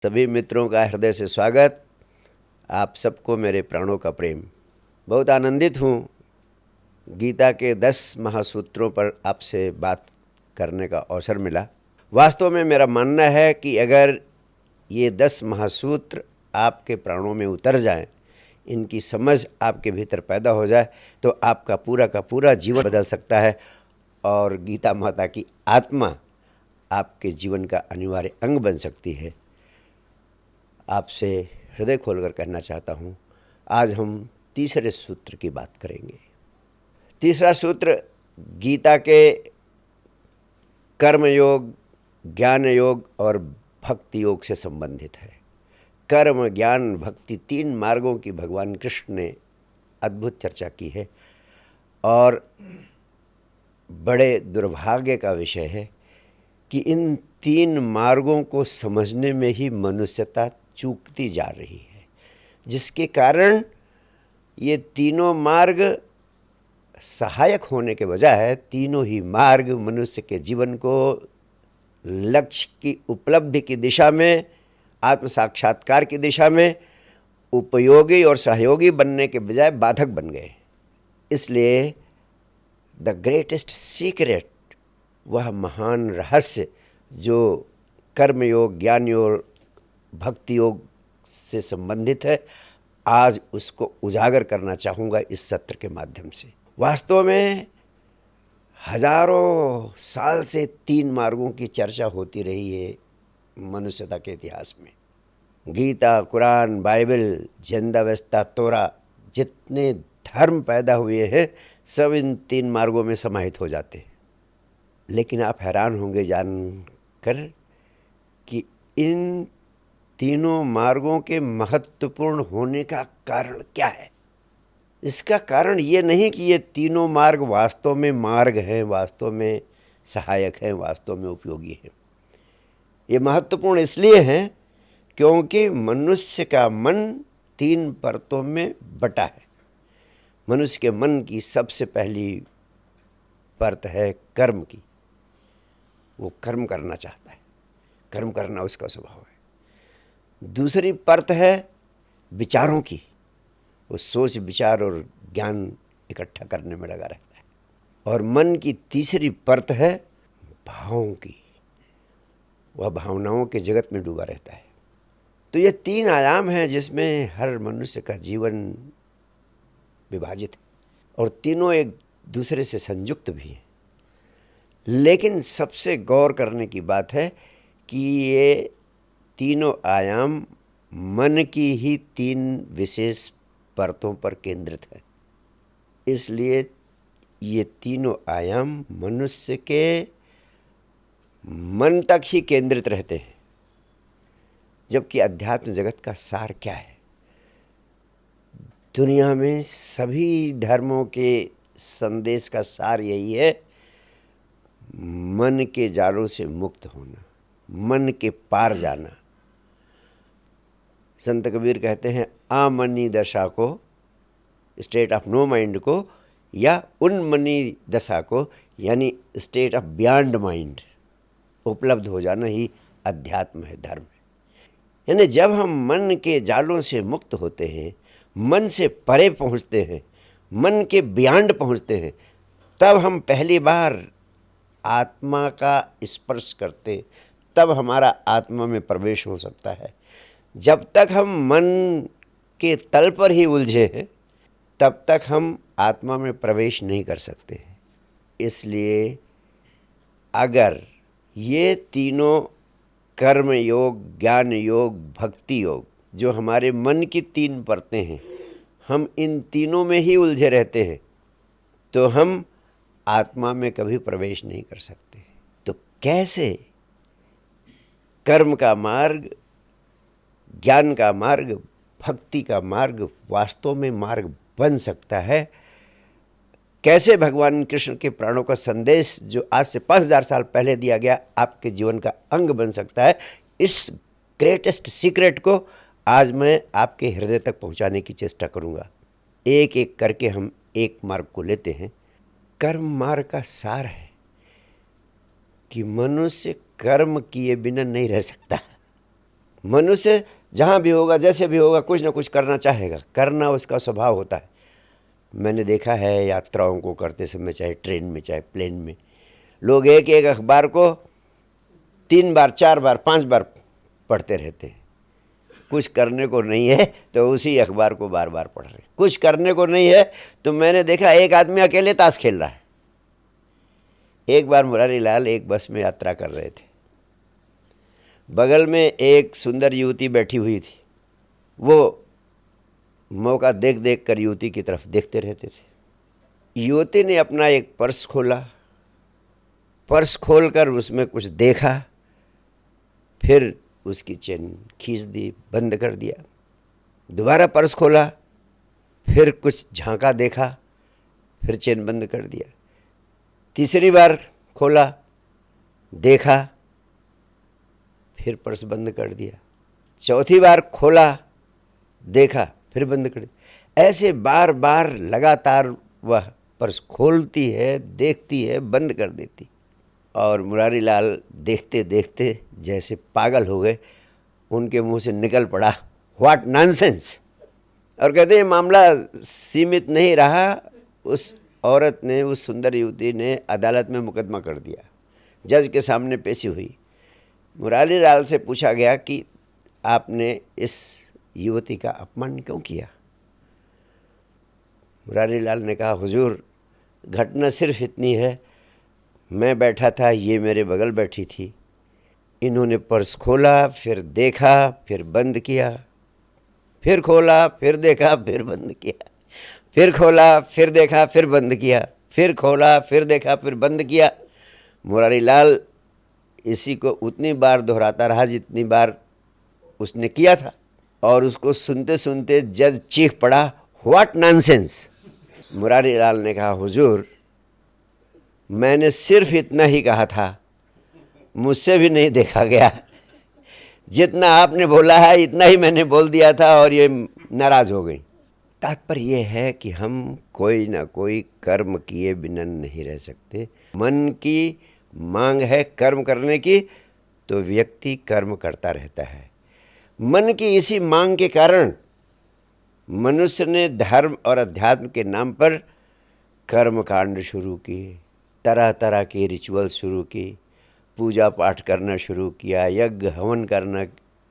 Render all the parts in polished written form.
सभी मित्रों का हृदय से स्वागत। आप सबको मेरे प्राणों का प्रेम। बहुत आनंदित हूँ गीता के 10 महासूत्रों पर आपसे बात करने का अवसर मिला। वास्तव में मेरा मानना है कि अगर ये 10 महासूत्र आपके प्राणों में उतर जाएं, इनकी समझ आपके भीतर पैदा हो जाए तो आपका पूरा का पूरा जीवन बदल सकता है और गीता माता की आत्मा आपके जीवन का अनिवार्य अंग बन सकती है। आपसे हृदय खोलकर कहना चाहता हूँ, आज हम तीसरे सूत्र की बात करेंगे। तीसरा सूत्र गीता के कर्म योग, ज्ञान योग और भक्ति योग से संबंधित है। कर्म, ज्ञान, भक्ति, 3 मार्गों की भगवान कृष्ण ने अद्भुत चर्चा की है और बड़े दुर्भाग्य का विषय है कि इन 3 मार्गों को समझने में ही मनुष्यता चूकती जा रही है, जिसके कारण ये तीनों मार्ग सहायक होने के बजाय तीनों ही मार्ग मनुष्य के जीवन को लक्ष्य की उपलब्धि की दिशा में, आत्म साक्षात्कार की दिशा में उपयोगी और सहयोगी बनने के बजाय बाधक बन गए। इसलिए द ग्रेटेस्ट सीक्रेट, वह महान रहस्य जो कर्म योग, ज्ञान योग, भक्ति योग से संबंधित है, आज उसको उजागर करना चाहूँगा इस सत्र के माध्यम से। वास्तव में हजारों साल से 3 मार्गों की चर्चा होती रही है मनुष्यता के इतिहास में। गीता, कुरान, बाइबल, ज़िंदा-व्यवस्था, तोरा, जितने धर्म पैदा हुए हैं सब इन 3 मार्गों में समाहित हो जाते हैं। लेकिन आप हैरान होंगे जानकर कि इन तीनों मार्गों के महत्वपूर्ण होने का कारण क्या है। इसका कारण ये नहीं कि ये तीनों मार्ग वास्तव में मार्ग हैं, वास्तव में सहायक हैं, वास्तव में उपयोगी हैं। ये महत्वपूर्ण इसलिए हैं क्योंकि मनुष्य का मन 3 परतों में बटा है। मनुष्य के मन की सबसे पहली परत है कर्म की। वो कर्म करना चाहता है, कर्म करना उसका स्वभाव है। दूसरी परत है विचारों की। वो सोच, विचार और ज्ञान इकट्ठा करने में लगा रहता है। और मन की तीसरी परत है भावों की। वह भावनाओं के जगत में डूबा रहता है। तो ये 3 आयाम हैं जिसमें हर मनुष्य का जीवन विभाजित है और तीनों एक दूसरे से संयुक्त भी हैं। लेकिन सबसे गौर करने की बात है कि ये तीनों आयाम मन की ही 3 विशेष परतों पर केंद्रित है। इसलिए ये तीनों आयाम मनुष्य के मन तक ही केंद्रित रहते हैं। जबकि अध्यात्म जगत का सार क्या है? दुनिया में सभी धर्मों के संदेश का सार यही है, मन के जालों से मुक्त होना, मन के पार जाना। संत कबीर कहते हैं आमनी दशा को, स्टेट ऑफ नो माइंड को, या उन्मनी दशा को, यानी स्टेट ऑफ बियॉन्ड माइंड उपलब्ध हो जाना ही अध्यात्म है, धर्म है। यानी जब हम मन के जालों से मुक्त होते हैं, मन से परे पहुंचते हैं, मन के बियॉन्ड पहुंचते हैं, तब हम पहली बार आत्मा का स्पर्श करते, तब हमारा आत्मा में प्रवेश हो सकता है। जब तक हम मन के तल पर ही उलझे हैं, तब तक हम आत्मा में प्रवेश नहीं कर सकते। इसलिए अगर ये तीनों कर्म योग, ज्ञान योग, भक्ति योग, जो हमारे मन की 3 परतें हैं, हम इन तीनों में ही उलझे रहते हैं, तो हम आत्मा में कभी प्रवेश नहीं कर सकते। तो कैसे कर्म का मार्ग, ज्ञान का मार्ग, भक्ति का मार्ग वास्तव में मार्ग बन सकता है? कैसे भगवान कृष्ण के प्राणों का संदेश जो आज से 5000 साल पहले दिया गया आपके जीवन का अंग बन सकता है? इस ग्रेटेस्ट सीक्रेट को आज मैं आपके हृदय तक पहुंचाने की चेष्टा करूंगा। एक एक करके हम एक मार्ग को लेते हैं। कर्म मार्ग का सार है कि मनुष्य कर्म किए बिना नहीं रह सकता। मनुष्य जहाँ भी होगा, जैसे भी होगा, कुछ ना कुछ करना चाहेगा, करना उसका स्वभाव होता है। मैंने देखा है यात्राओं को करते समय, चाहे ट्रेन में चाहे प्लेन में, लोग एक एक अखबार को 3 बार 4 बार 5 बार पढ़ते रहते हैं। कुछ करने को नहीं है तो उसी अखबार को बार बार पढ़ रहे हैं। कुछ करने को नहीं है तो मैंने देखा एक आदमी अकेले ताश खेल रहा है। एक बार मुरारी लाल एक बस में यात्रा कर रहे थे, बगल में एक सुंदर युवती बैठी हुई थी। वो मौका देख देख कर युवती की तरफ देखते रहते थे। युवती ने अपना एक पर्स खोला, पर्स खोलकर उसमें कुछ देखा, फिर उसकी चेन खींच दी, बंद कर दिया। दोबारा पर्स खोला, फिर कुछ झांका देखा, फिर चेन बंद कर दिया। तीसरी बार खोला, देखा, फिर पर्स बंद कर दिया। चौथी बार खोला, देखा, फिर बंद कर दिया। ऐसे बार बार लगातार वह पर्स खोलती है, देखती है, बंद कर देती। और मुरारी लाल देखते देखते जैसे पागल हो गए। उनके मुंह से निकल पड़ा, व्हाट नॉनसेंस। और कहते हैं मामला सीमित नहीं रहा, उस औरत ने, उस सुंदर युवती ने अदालत में मुकदमा कर दिया। जज के सामने पेशी हुई। मुरारी लाल से पूछा गया कि आपने इस युवती का अपमान क्यों किया। मुरारी लाल ने कहा, हुजूर, घटना सिर्फ इतनी है, मैं बैठा था, ये मेरे बगल बैठी थी, इन्होंने पर्स खोला, फिर देखा, फिर बंद किया, फिर खोला, फिर देखा, फिर बंद किया, फिर खोला, फिर देखा, फिर बंद किया, फिर खोला, फिर देखा, फिर बंद किया। मुरारी लाल इसी को उतनी बार दोहराता रहा जितनी बार उसने किया था। और उसको सुनते सुनते जज चीख पड़ा, व्हाट नॉनसेंस। मुरारी लाल ने कहा, हुजूर, मैंने सिर्फ इतना ही कहा था, मुझसे भी नहीं देखा गया। जितना आपने बोला है इतना ही मैंने बोल दिया था और ये नाराज़ हो गई। तात्पर्य यह है कि हम कोई ना कोई कर्म किए बिना नहीं रह सकते। मन की मांग है कर्म करने की, तो व्यक्ति कर्म करता रहता है। मन की इसी मांग के कारण मनुष्य ने धर्म और अध्यात्म के नाम पर कर्म कांड शुरू किए, तरह तरह के रिचुअल शुरू किए, पूजा पाठ करना शुरू किया, यज्ञ हवन करना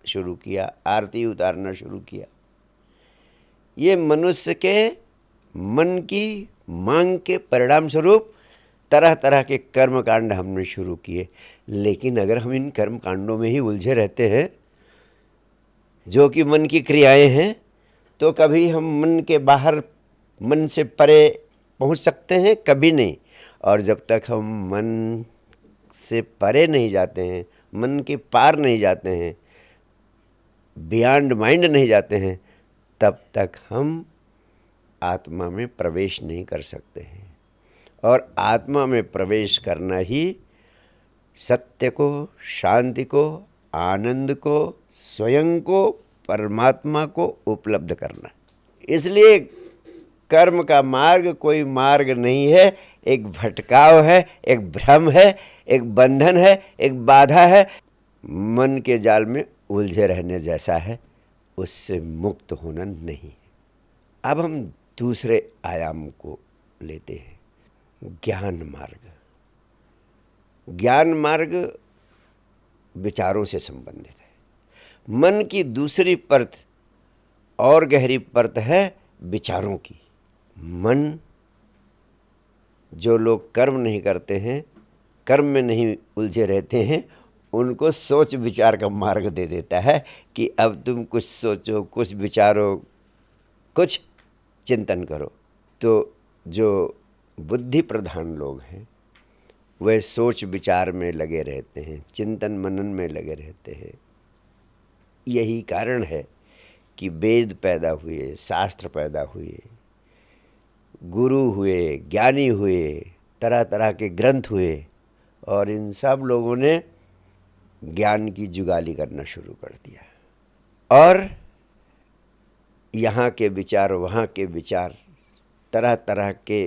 शुरू किया, आरती उतारना शुरू किया। ये मनुष्य के मन की मांग के परिणाम स्वरूप तरह तरह के कर्म कांड हमने शुरू किए। लेकिन अगर हम इन कर्म कांडों में ही उलझे रहते हैं जो कि मन की क्रियाएं हैं, तो कभी हम मन के बाहर, मन से परे पहुंच सकते हैं, कभी नहीं। और जब तक हम मन से परे नहीं जाते हैं, मन के पार नहीं जाते हैं, बियॉन्ड माइंड नहीं जाते हैं, तब तक हम आत्मा में प्रवेश नहीं कर सकते हैं। और आत्मा में प्रवेश करना ही सत्य को, शांति को, आनंद को, स्वयं को, परमात्मा को उपलब्ध करना। इसलिए कर्म का मार्ग कोई मार्ग नहीं है, एक भटकाव है, एक भ्रम है, एक बंधन है, एक बाधा है, मन के जाल में उलझे रहने जैसा है, उससे मुक्त होना नहीं है। अब हम दूसरे आयाम को लेते हैं, ज्ञान मार्ग। ज्ञान मार्ग विचारों से संबंधित है। मन की दूसरी परत और गहरी परत है विचारों की। मन, जो लोग कर्म नहीं करते हैं, कर्म में नहीं उलझे रहते हैं, उनको सोच विचार का मार्ग दे देता है कि अब तुम कुछ सोचो, कुछ विचारो, कुछ चिंतन करो। तो जो बुद्धि प्रधान लोग हैं वह सोच विचार में लगे रहते हैं, चिंतन मनन में लगे रहते हैं। यही कारण है कि वेद पैदा हुए, शास्त्र पैदा हुए, गुरु हुए, ज्ञानी हुए, तरह तरह के ग्रंथ हुए, और इन सब लोगों ने ज्ञान की जुगाली करना शुरू कर दिया। और यहाँ के विचार, वहाँ के विचार, तरह तरह के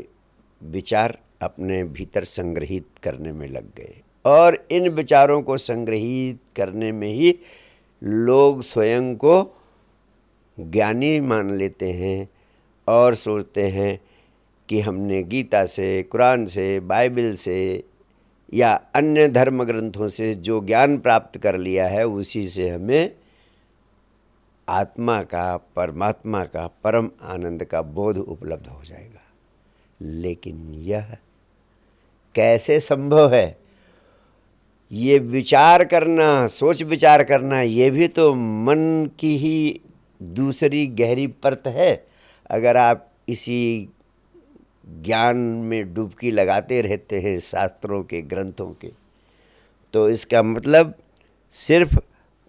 विचार अपने भीतर संग्रहित करने में लग गए। और इन विचारों को संग्रहित करने में ही लोग स्वयं को ज्ञानी मान लेते हैं और सोचते हैं कि हमने गीता से, कुरान से, बाइबल से या अन्य धर्म ग्रंथों से जो ज्ञान प्राप्त कर लिया है उसी से हमें आत्मा का, परमात्मा का, परम आनंद का बोध उपलब्ध हो जाएगा। लेकिन यह कैसे संभव है? ये विचार करना, सोच विचार करना, ये भी तो मन की ही दूसरी गहरी परत है। अगर आप इसी ज्ञान में डुबकी लगाते रहते हैं शास्त्रों के, ग्रंथों के, तो इसका मतलब सिर्फ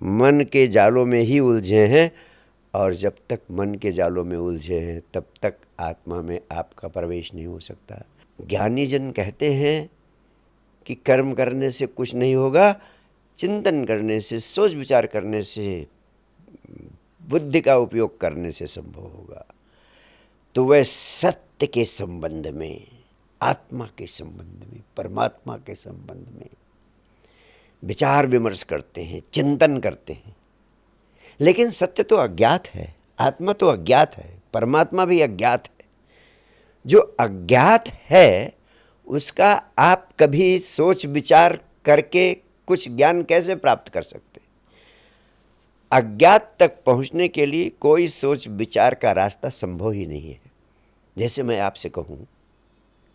मन के जालों में ही उलझे हैं, और जब तक मन के जालों में उलझे हैं तब तक आत्मा में आपका प्रवेश नहीं हो सकता। ज्ञानी जन कहते हैं कि कर्म करने से कुछ नहीं होगा, चिंतन करने से, सोच विचार करने से, बुद्धि का उपयोग करने से संभव होगा। तो वह सत्य के संबंध में, आत्मा के संबंध में, परमात्मा के संबंध में विचार विमर्श करते हैं, चिंतन करते हैं। लेकिन सत्य तो अज्ञात है, आत्मा तो अज्ञात है, परमात्मा भी अज्ञात है। जो अज्ञात है उसका आप कभी सोच विचार करके कुछ ज्ञान कैसे प्राप्त कर सकते? अज्ञात तक पहुंचने के लिए कोई सोच विचार का रास्ता संभव ही नहीं है। जैसे मैं आपसे कहूं,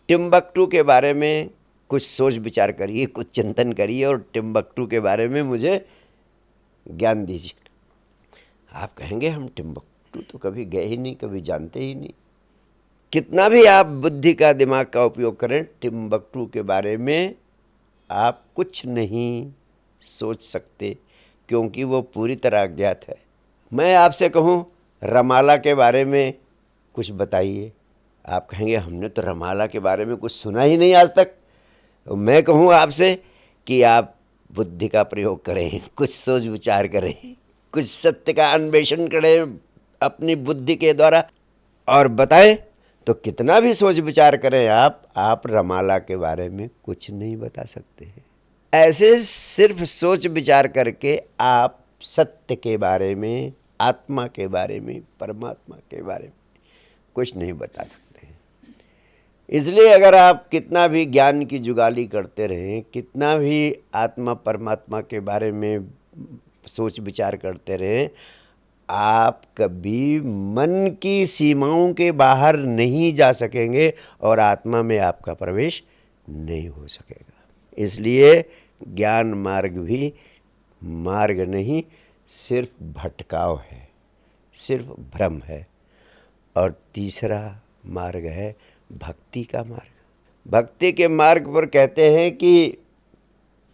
टिम्बकटू के बारे में कुछ सोच विचार करिए, कुछ चिंतन करिए और टिम्बकटू के बारे में मुझे ज्ञान दीजिए। आप कहेंगे हम टिम्बकटू तो कभी गए ही नहीं, कभी जानते ही नहीं। कितना भी आप बुद्धि का, दिमाग का उपयोग करें, टिम्बकटू के बारे में आप कुछ नहीं सोच सकते, क्योंकि वो पूरी तरह अज्ञात है। मैं आपसे कहूँ रमाला के बारे में कुछ बताइए, आप कहेंगे हमने तो रमाला के बारे में कुछ सुना ही नहीं आज तक। मैं कहूँ आपसे कि आप बुद्धि का प्रयोग करें, कुछ सोच विचार करें, कुछ सत्य का अन्वेषण करें अपनी बुद्धि के द्वारा, और बताएं तो कितना भी सोच विचार करें आप रमाला के बारे में कुछ नहीं बता सकते हैं। ऐसे सिर्फ सोच विचार करके आप सत्य के बारे में, आत्मा के बारे में, परमात्मा के बारे में कुछ नहीं बता सकते हैं। इसलिए अगर आप कितना भी ज्ञान की जुगाली करते रहें, कितना भी आत्मा परमात्मा के बारे में सोच विचार करते रहें, आप कभी मन की सीमाओं के बाहर नहीं जा सकेंगे और आत्मा में आपका प्रवेश नहीं हो सकेगा। इसलिए ज्ञान मार्ग भी मार्ग नहीं, सिर्फ भटकाव है, सिर्फ भ्रम है। और तीसरा मार्ग है भक्ति का मार्ग। भक्ति के मार्ग पर कहते हैं कि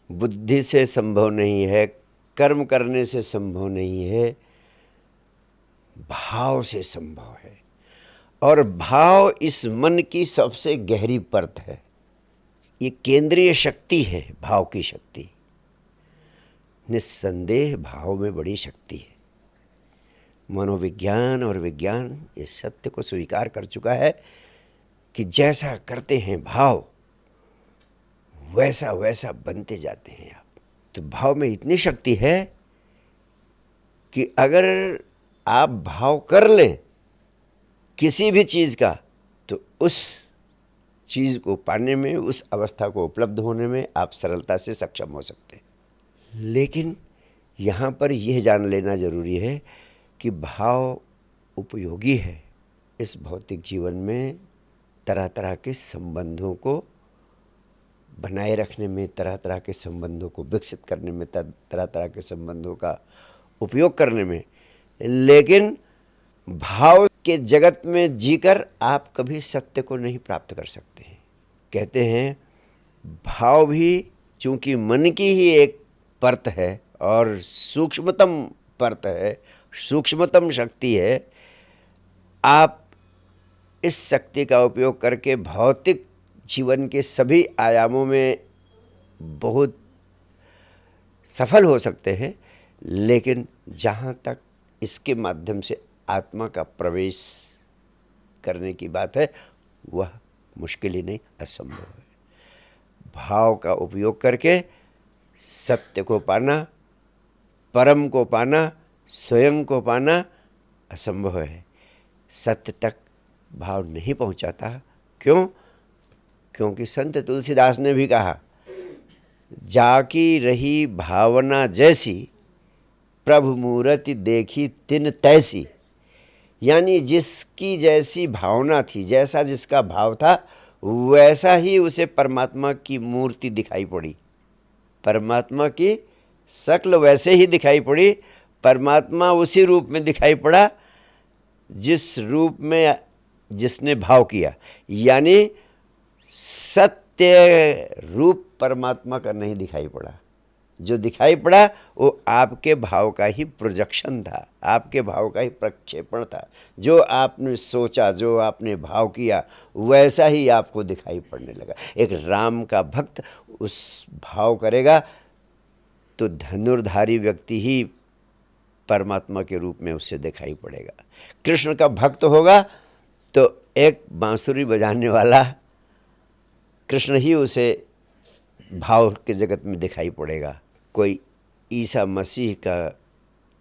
बुद्धि से संभव नहीं है, कर्म करने से संभव नहीं है, भाव से संभव है। और भाव इस मन की सबसे गहरी परत है। ये केंद्रीय शक्ति है, भाव की शक्ति। निस्संदेह भाव में बड़ी शक्ति है। मनोविज्ञान और विज्ञान इस सत्य को स्वीकार कर चुका है कि जैसा करते हैं भाव, वैसा वैसा बनते जाते हैं आप। तो भाव में इतनी शक्ति है कि अगर आप भाव कर लें किसी भी चीज़ का, तो उस चीज़ को पाने में, उस अवस्था को उपलब्ध होने में आप सरलता से सक्षम हो सकते हैं। लेकिन यहाँ पर यह जान लेना ज़रूरी है कि भाव उपयोगी है इस भौतिक जीवन में, तरह तरह के संबंधों को बनाए रखने में, तरह तरह के संबंधों को विकसित करने में, तरह तरह के संबंधों का उपयोग करने में। लेकिन भाव के जगत में जीकर आप कभी सत्य को नहीं प्राप्त कर सकते हैं। कहते हैं भाव भी चूंकि मन की ही एक परत है और सूक्ष्मतम परत है, सूक्ष्मतम शक्ति है, आप इस शक्ति का उपयोग करके भौतिक जीवन के सभी आयामों में बहुत सफल हो सकते हैं। लेकिन जहाँ तक इसके माध्यम से आत्मा का प्रवेश करने की बात है, वह मुश्किल ही नहीं, असंभव है। भाव का उपयोग करके सत्य को पाना, परम को पाना, स्वयं को पाना असंभव है। सत्य तक भाव नहीं पहुंचाता। क्यों? क्योंकि संत तुलसीदास ने भी कहा, जाकी रही भावना जैसी, प्रभु मूरति देखी तिन तैसी। यानी जिसकी जैसी भावना थी, जैसा जिसका भाव था, वैसा ही उसे परमात्मा की मूर्ति दिखाई पड़ी, परमात्मा की शक्ल वैसे ही दिखाई पड़ी, परमात्मा उसी रूप में दिखाई पड़ा जिस रूप में जिसने भाव किया। यानी सत्य रूप परमात्मा का नहीं दिखाई पड़ा, जो दिखाई पड़ा वो आपके भाव का ही प्रोजेक्शन था, आपके भाव का ही प्रक्षेपण था। जो आपने सोचा, जो आपने भाव किया, वैसा ही आपको दिखाई पड़ने लगा। एक राम का भक्त उस भाव करेगा तो धनुर्धारी व्यक्ति ही परमात्मा के रूप में उससे दिखाई पड़ेगा। कृष्ण का भक्त होगा तो एक बांसुरी बजाने वाला कृष्ण ही उसे भाव के जगत में दिखाई पड़ेगा। कोई ईसा मसीह का,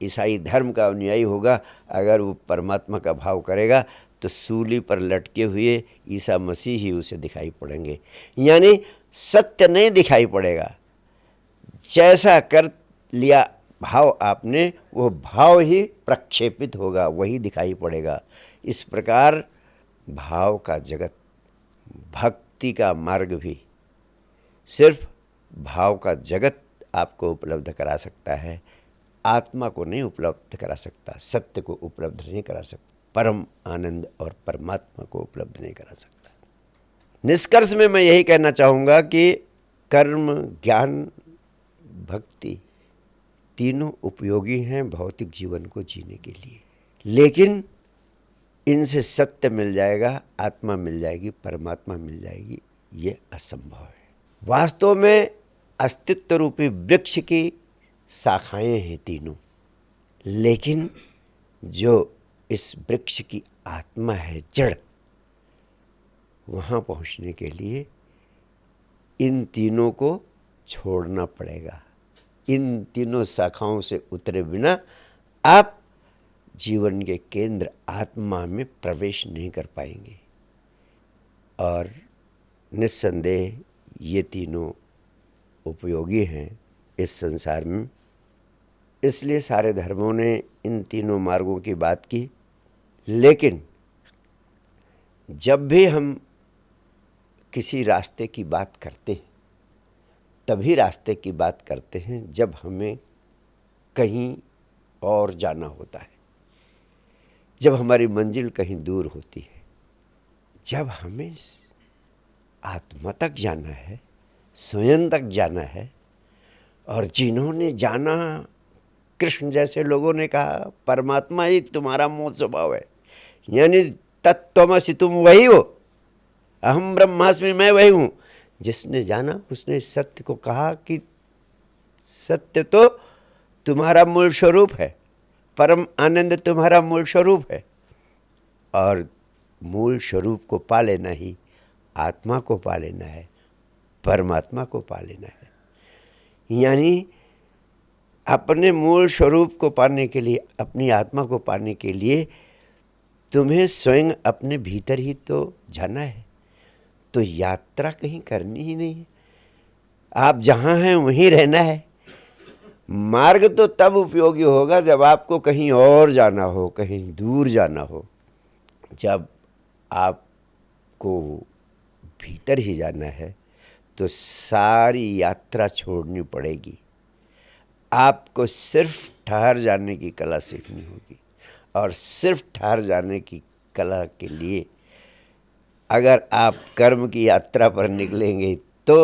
ईसाई धर्म का अनुयायी होगा, अगर वो परमात्मा का भाव करेगा तो सूली पर लटके हुए ईसा मसीह ही उसे दिखाई पड़ेंगे। यानी सत्य नहीं दिखाई पड़ेगा, जैसा कर लिया भाव आपने, वो भाव ही प्रक्षेपित होगा, वही दिखाई पड़ेगा। इस प्रकार भाव का जगत, भक्ति का मार्ग भी सिर्फ भाव का जगत आपको उपलब्ध करा सकता है, आत्मा को नहीं उपलब्ध करा सकता, सत्य को उपलब्ध नहीं करा सकता, परम आनंद और परमात्मा को उपलब्ध नहीं करा सकता। निष्कर्ष में मैं यही कहना चाहूँगा कि कर्म, ज्ञान, भक्ति तीनों उपयोगी हैं भौतिक जीवन को जीने के लिए, लेकिन इनसे सत्य मिल जाएगा, आत्मा मिल जाएगी, परमात्मा मिल जाएगी, ये असंभव है। वास्तव में अस्तित्व रूपी वृक्ष की शाखाएं हैं तीनों, लेकिन जो इस वृक्ष की आत्मा है, जड़, वहाँ पहुँचने के लिए इन तीनों को छोड़ना पड़ेगा। इन तीनों शाखाओं से उतरे बिना आप जीवन के केंद्र आत्मा में प्रवेश नहीं कर पाएंगे। और निस्संदेह ये तीनों उपयोगी हैं इस संसार में, इसलिए सारे धर्मों ने इन तीनों मार्गों की बात की। लेकिन जब भी हम किसी रास्ते की बात करते हैं, तभी रास्ते की बात करते हैं जब हमें कहीं और जाना होता है, जब हमारी मंजिल कहीं दूर होती है, जब हमें आत्मा तक जाना है, स्वयं तक जाना है। और जिन्होंने जाना, कृष्ण जैसे लोगों ने कहा परमात्मा ही तुम्हारा मूल स्वभाव है, यानी तत्त्वमसि, तुम वही हो, अहम ब्रह्मास्मि, मैं वही हूँ। जिसने जाना उसने सत्य को कहा कि सत्य तो तुम्हारा मूल स्वरूप है, परम आनंद तुम्हारा मूल स्वरूप है। और मूल स्वरूप को पा लेना ही आत्मा को पा लेना है, परमात्मा को पा लेना है। यानी अपने मूल स्वरूप को पाने के लिए, अपनी आत्मा को पाने के लिए तुम्हें स्वयं अपने भीतर ही तो जाना है। तो यात्रा कहीं करनी ही नहीं है, आप जहाँ हैं वहीं रहना है। मार्ग तो तब उपयोगी होगा जब आपको कहीं और जाना हो, कहीं दूर जाना हो। जब आपको भीतर ही जाना है तो सारी यात्रा छोड़नी पड़ेगी। आपको सिर्फ ठहर जाने की कला सीखनी होगी, और सिर्फ ठहर जाने की कला के लिए अगर आप कर्म की यात्रा पर निकलेंगे तो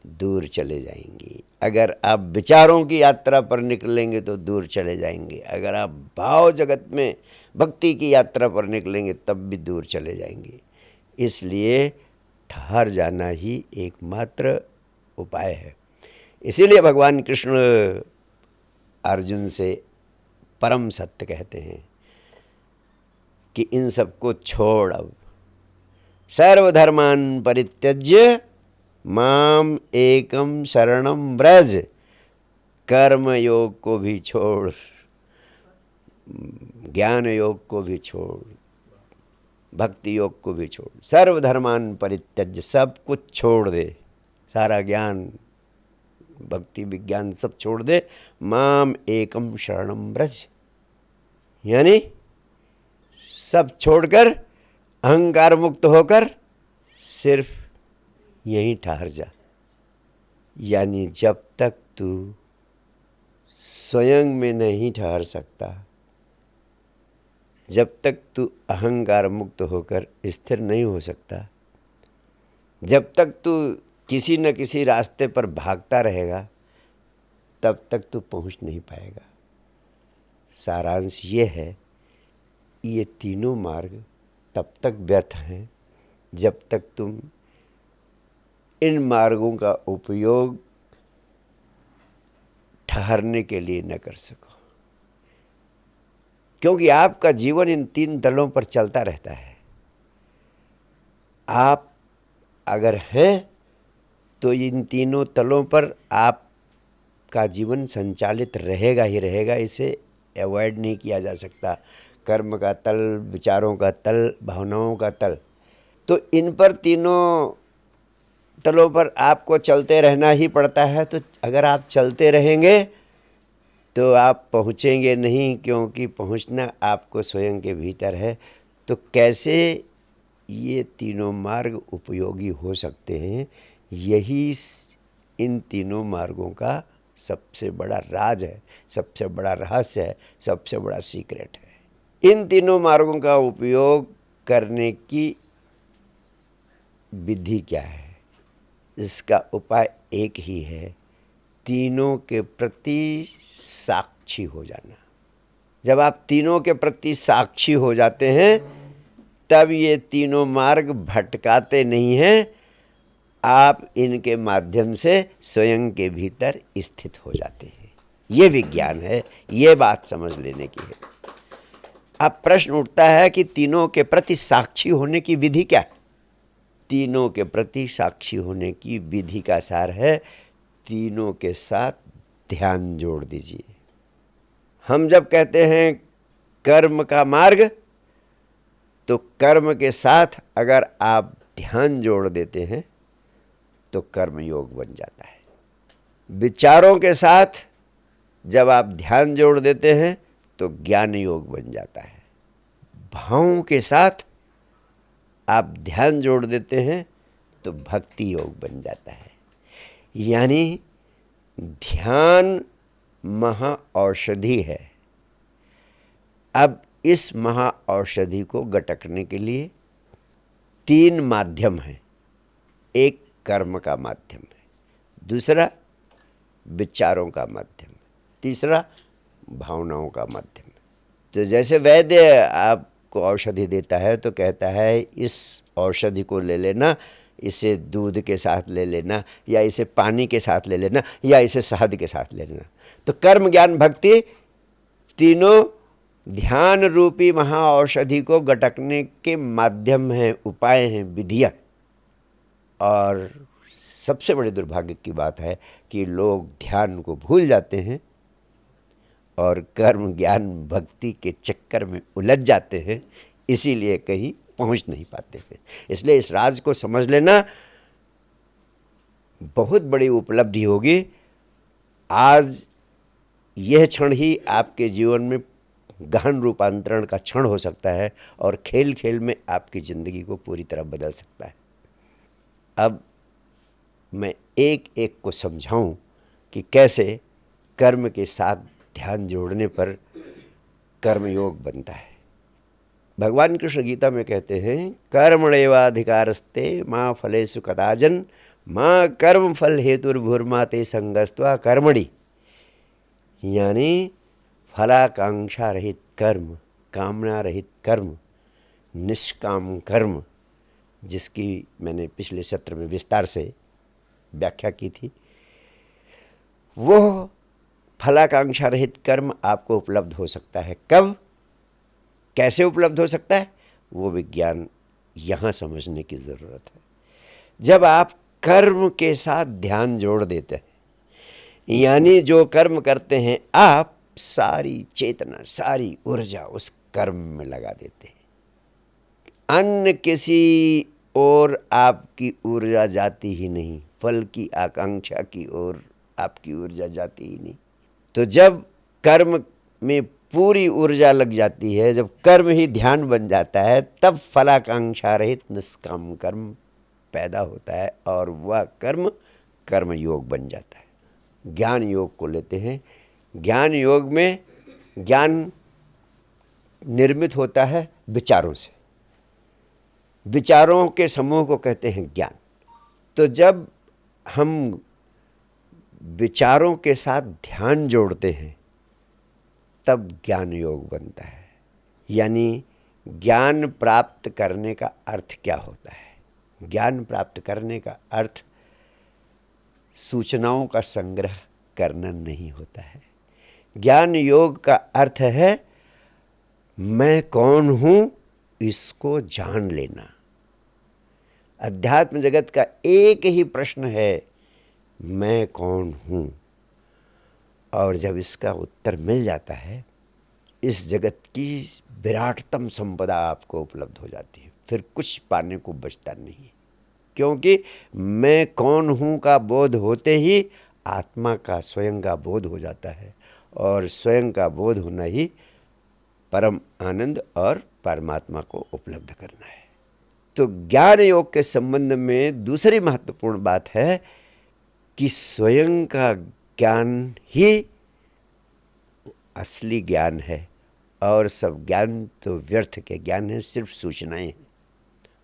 दूर चले जाएंगे, अगर आप विचारों की यात्रा पर निकलेंगे तो दूर चले जाएंगे, अगर आप भाव जगत में भक्ति की यात्रा पर निकलेंगे तब भी दूर चले जाएंगे। इसलिए ठहर जाना ही एकमात्र उपाय है। इसीलिए भगवान कृष्ण अर्जुन से परम सत्य कहते हैं कि इन सबको छोड़, अब सर्वधर्मान परित्यज्य माम एकम शरणम व्रज। कर्म योग को भी छोड़, ज्ञान योग को भी छोड़, भक्ति योग को भी छोड़, सर्वधर्मान परित्यज्य, सब कुछ छोड़ दे, सारा ज्ञान भक्ति विज्ञान सब छोड़ दे, माम एकम शरणम ब्रज, यानी सब छोड़कर अहंकार मुक्त होकर सिर्फ यहीं ठहर जा। यानी जब तक तू स्वयं में नहीं ठहर सकता, जब तक तू अहंकार मुक्त होकर स्थिर नहीं हो सकता, जब तक तू किसी न किसी रास्ते पर भागता रहेगा, तब तक तू पहुंच नहीं पाएगा। सारांश ये है, ये तीनों मार्ग तब तक व्यर्थ हैं जब तक तुम इन मार्गों का उपयोग ठहरने के लिए न कर सको, क्योंकि आपका जीवन इन तीन तलों पर चलता रहता है। आप अगर हैं तो इन तीनों तलों पर आपका जीवन संचालित रहेगा ही रहेगा, इसे अवॉइड नहीं किया जा सकता। कर्म का तल, विचारों का तल, भावनाओं का तल, तो इन पर तीनों तलों पर आपको चलते रहना ही पड़ता है। तो अगर आप चलते रहेंगे तो आप पहुँचेंगे नहीं, क्योंकि पहुँचना आपको स्वयं के भीतर है। तो कैसे ये तीनों मार्ग उपयोगी हो सकते हैं, यही इन तीनों मार्गों का सबसे बड़ा राज है, सबसे बड़ा रहस्य है, सबसे बड़ा सीक्रेट है। इन तीनों मार्गों का उपयोग करने की विधि क्या है? इसका उपाय एक ही है, तीनों के प्रति साक्षी हो जाना। जब आप तीनों के प्रति साक्षी हो जाते हैं, तब ये तीनों मार्ग भटकाते नहीं हैं, आप इनके माध्यम से स्वयं के भीतर स्थित हो जाते हैं। ये विज्ञान है, ये बात समझ लेने की है। अब प्रश्न उठता है कि तीनों के प्रति साक्षी होने की विधि क्या है? तीनों के प्रति साक्षी होने की विधि का सार है, तीनों के साथ ध्यान जोड़ दीजिए। हम जब कहते हैं कर्म का मार्ग, तो कर्म के साथ अगर आप ध्यान जोड़ देते हैं तो कर्म योग बन जाता है। विचारों के साथ जब आप ध्यान जोड़ देते हैं तो ज्ञान योग बन जाता है। भावों के साथ आप ध्यान जोड़ देते हैं तो भक्ति योग बन जाता है। यानी ध्यान महाऔषधि है। अब इस महाऔषधि को गटकने के लिए तीन माध्यम हैं। एक कर्म का माध्यम है, दूसरा विचारों का माध्यम है, तीसरा भावनाओं का माध्यम है। तो जैसे वैद्य आपको औषधि देता है तो कहता है इस औषधि को ले लेना, इसे दूध के साथ ले लेना, या इसे पानी के साथ ले लेना, या इसे शहद के साथ ले लेना। तो कर्म, ज्ञान, भक्ति तीनों ध्यान रूपी महाऔषधि को गटकने के माध्यम हैं, उपाय हैं, विधियाँ। और सबसे बड़े दुर्भाग्य की बात है कि लोग ध्यान को भूल जाते हैं और कर्म, ज्ञान, भक्ति के चक्कर में उलझ जाते हैं, इसीलिए कहीं पहुंच नहीं पाते हैं। इसलिए इस राज को समझ लेना बहुत बड़ी उपलब्धि होगी। आज यह क्षण ही आपके जीवन में गहन रूपांतरण का क्षण हो सकता है और खेल खेल में आपकी ज़िंदगी को पूरी तरह बदल सकता है। अब मैं एक एक को समझाऊं कि कैसे कर्म के साथ ध्यान जोड़ने पर कर्मयोग बनता है। भगवान कृष्ण गीता में कहते हैं, कर्मण्येवाधिकारस्ते माँ फलेषु कदाचन माँ कर्म फल हेतुर्भुर्मा ते संगस्त्वा कर्मणि। यानी फलाकांक्षा रहित कर्म, कामना रहित कर्म, निष्काम कर्म, जिसकी मैंने पिछले सत्र में विस्तार से व्याख्या की थी, वो फलाकांक्षा रहित कर्म आपको उपलब्ध हो सकता है। कब, कैसे उपलब्ध हो सकता है, वो विज्ञान यहाँ समझने की ज़रूरत है। जब आप कर्म के साथ ध्यान जोड़ देते हैं, यानी जो कर्म करते हैं आप, सारी चेतना, सारी ऊर्जा उस कर्म में लगा देते हैं। अन्य किसी और आपकी ऊर्जा जाती ही नहीं, फल की आकांक्षा की ओर आपकी ऊर्जा जाती ही नहीं। तो जब कर्म में पूरी ऊर्जा लग जाती है, जब कर्म ही ध्यान बन जाता है, तब फलाकांक्षा रहित निष्काम कर्म पैदा होता है और वह कर्म कर्म योग बन जाता है। ज्ञान योग को लेते हैं। ज्ञान योग में ज्ञान निर्मित होता है विचारों से। विचारों के समूह को कहते हैं ज्ञान। तो जब हम विचारों के साथ ध्यान जोड़ते हैं तब ज्ञान योग बनता है। यानी ज्ञान प्राप्त करने का अर्थ क्या होता है? ज्ञान प्राप्त करने का अर्थ सूचनाओं का संग्रह करना नहीं होता है। ज्ञान योग का अर्थ है मैं कौन हूं इसको जान लेना। अध्यात्म जगत का एक ही प्रश्न है, मैं कौन हूं? और जब इसका उत्तर मिल जाता है, इस जगत की विराटतम संपदा आपको उपलब्ध हो जाती है। फिर कुछ पाने को बचता नहीं है, क्योंकि मैं कौन हूं का बोध होते ही आत्मा का, स्वयं का बोध हो जाता है। और स्वयं का बोध होना ही परम आनंद और परमात्मा को उपलब्ध करना है। तो ज्ञान योग के संबंध में दूसरी महत्वपूर्ण बात है कि स्वयं का ज्ञान ही असली ज्ञान है और सब ज्ञान तो व्यर्थ के ज्ञान है, सिर्फ सूचनाएं हैं।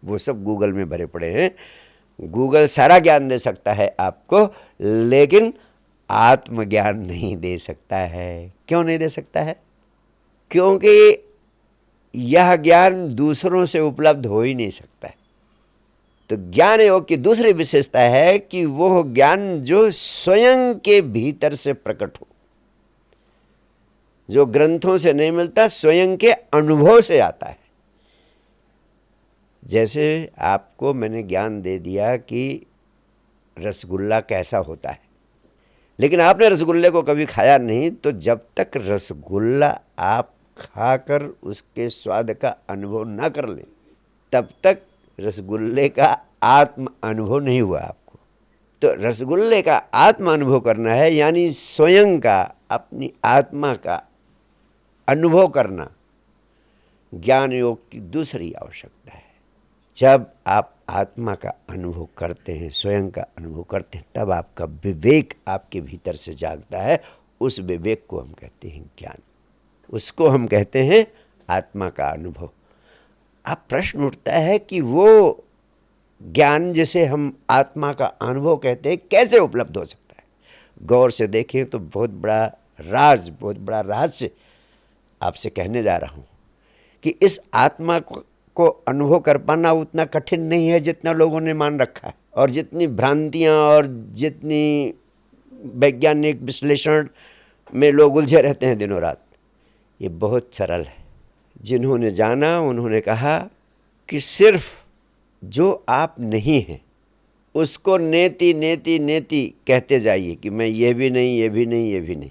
वो सब गूगल में भरे पड़े हैं। गूगल सारा ज्ञान दे सकता है आपको, लेकिन आत्मज्ञान नहीं दे सकता है। क्यों नहीं दे सकता है? क्योंकि यह ज्ञान दूसरों से उपलब्ध हो ही नहीं सकता है। तो ज्ञान योग की दूसरी विशेषता है कि वो ज्ञान जो स्वयं के भीतर से प्रकट हो, जो ग्रंथों से नहीं मिलता, स्वयं के अनुभव से आता है। जैसे आपको मैंने ज्ञान दे दिया कि रसगुल्ला कैसा होता है, लेकिन आपने रसगुल्ले को कभी खाया नहीं, तो जब तक रसगुल्ला आप खाकर उसके स्वाद का अनुभव ना कर ले, तब तक रसगुल्ले का आत्म अनुभव नहीं हुआ आपको। तो रसगुल्ले का आत्म अनुभव करना है, यानी स्वयं का, अपनी आत्मा का अनुभव करना ज्ञान योग की दूसरी आवश्यकता है। जब आप आत्मा का अनुभव करते हैं, स्वयं का अनुभव करते हैं, तब आपका विवेक आपके भीतर से जागता है। उस विवेक को हम कहते हैं ज्ञान, उसको हम कहते हैं आत्मा का अनुभव। अब प्रश्न उठता है कि वो ज्ञान जिसे हम आत्मा का अनुभव कहते हैं कैसे उपलब्ध हो सकता है? गौर से देखें तो बहुत बड़ा राज, बहुत बड़ा रहस्य आपसे कहने जा रहा हूँ कि इस आत्मा को अनुभव कर पाना उतना कठिन नहीं है जितना लोगों ने मान रखा है, और जितनी भ्रांतियाँ और जितनी वैज्ञानिक विश्लेषण में लोग उलझे रहते हैं दिनों रात। ये बहुत सरल है। जिन्होंने जाना उन्होंने कहा कि सिर्फ जो आप नहीं हैं उसको नेति नेति नेति कहते जाइए कि मैं ये भी नहीं, ये भी नहीं, ये भी नहीं,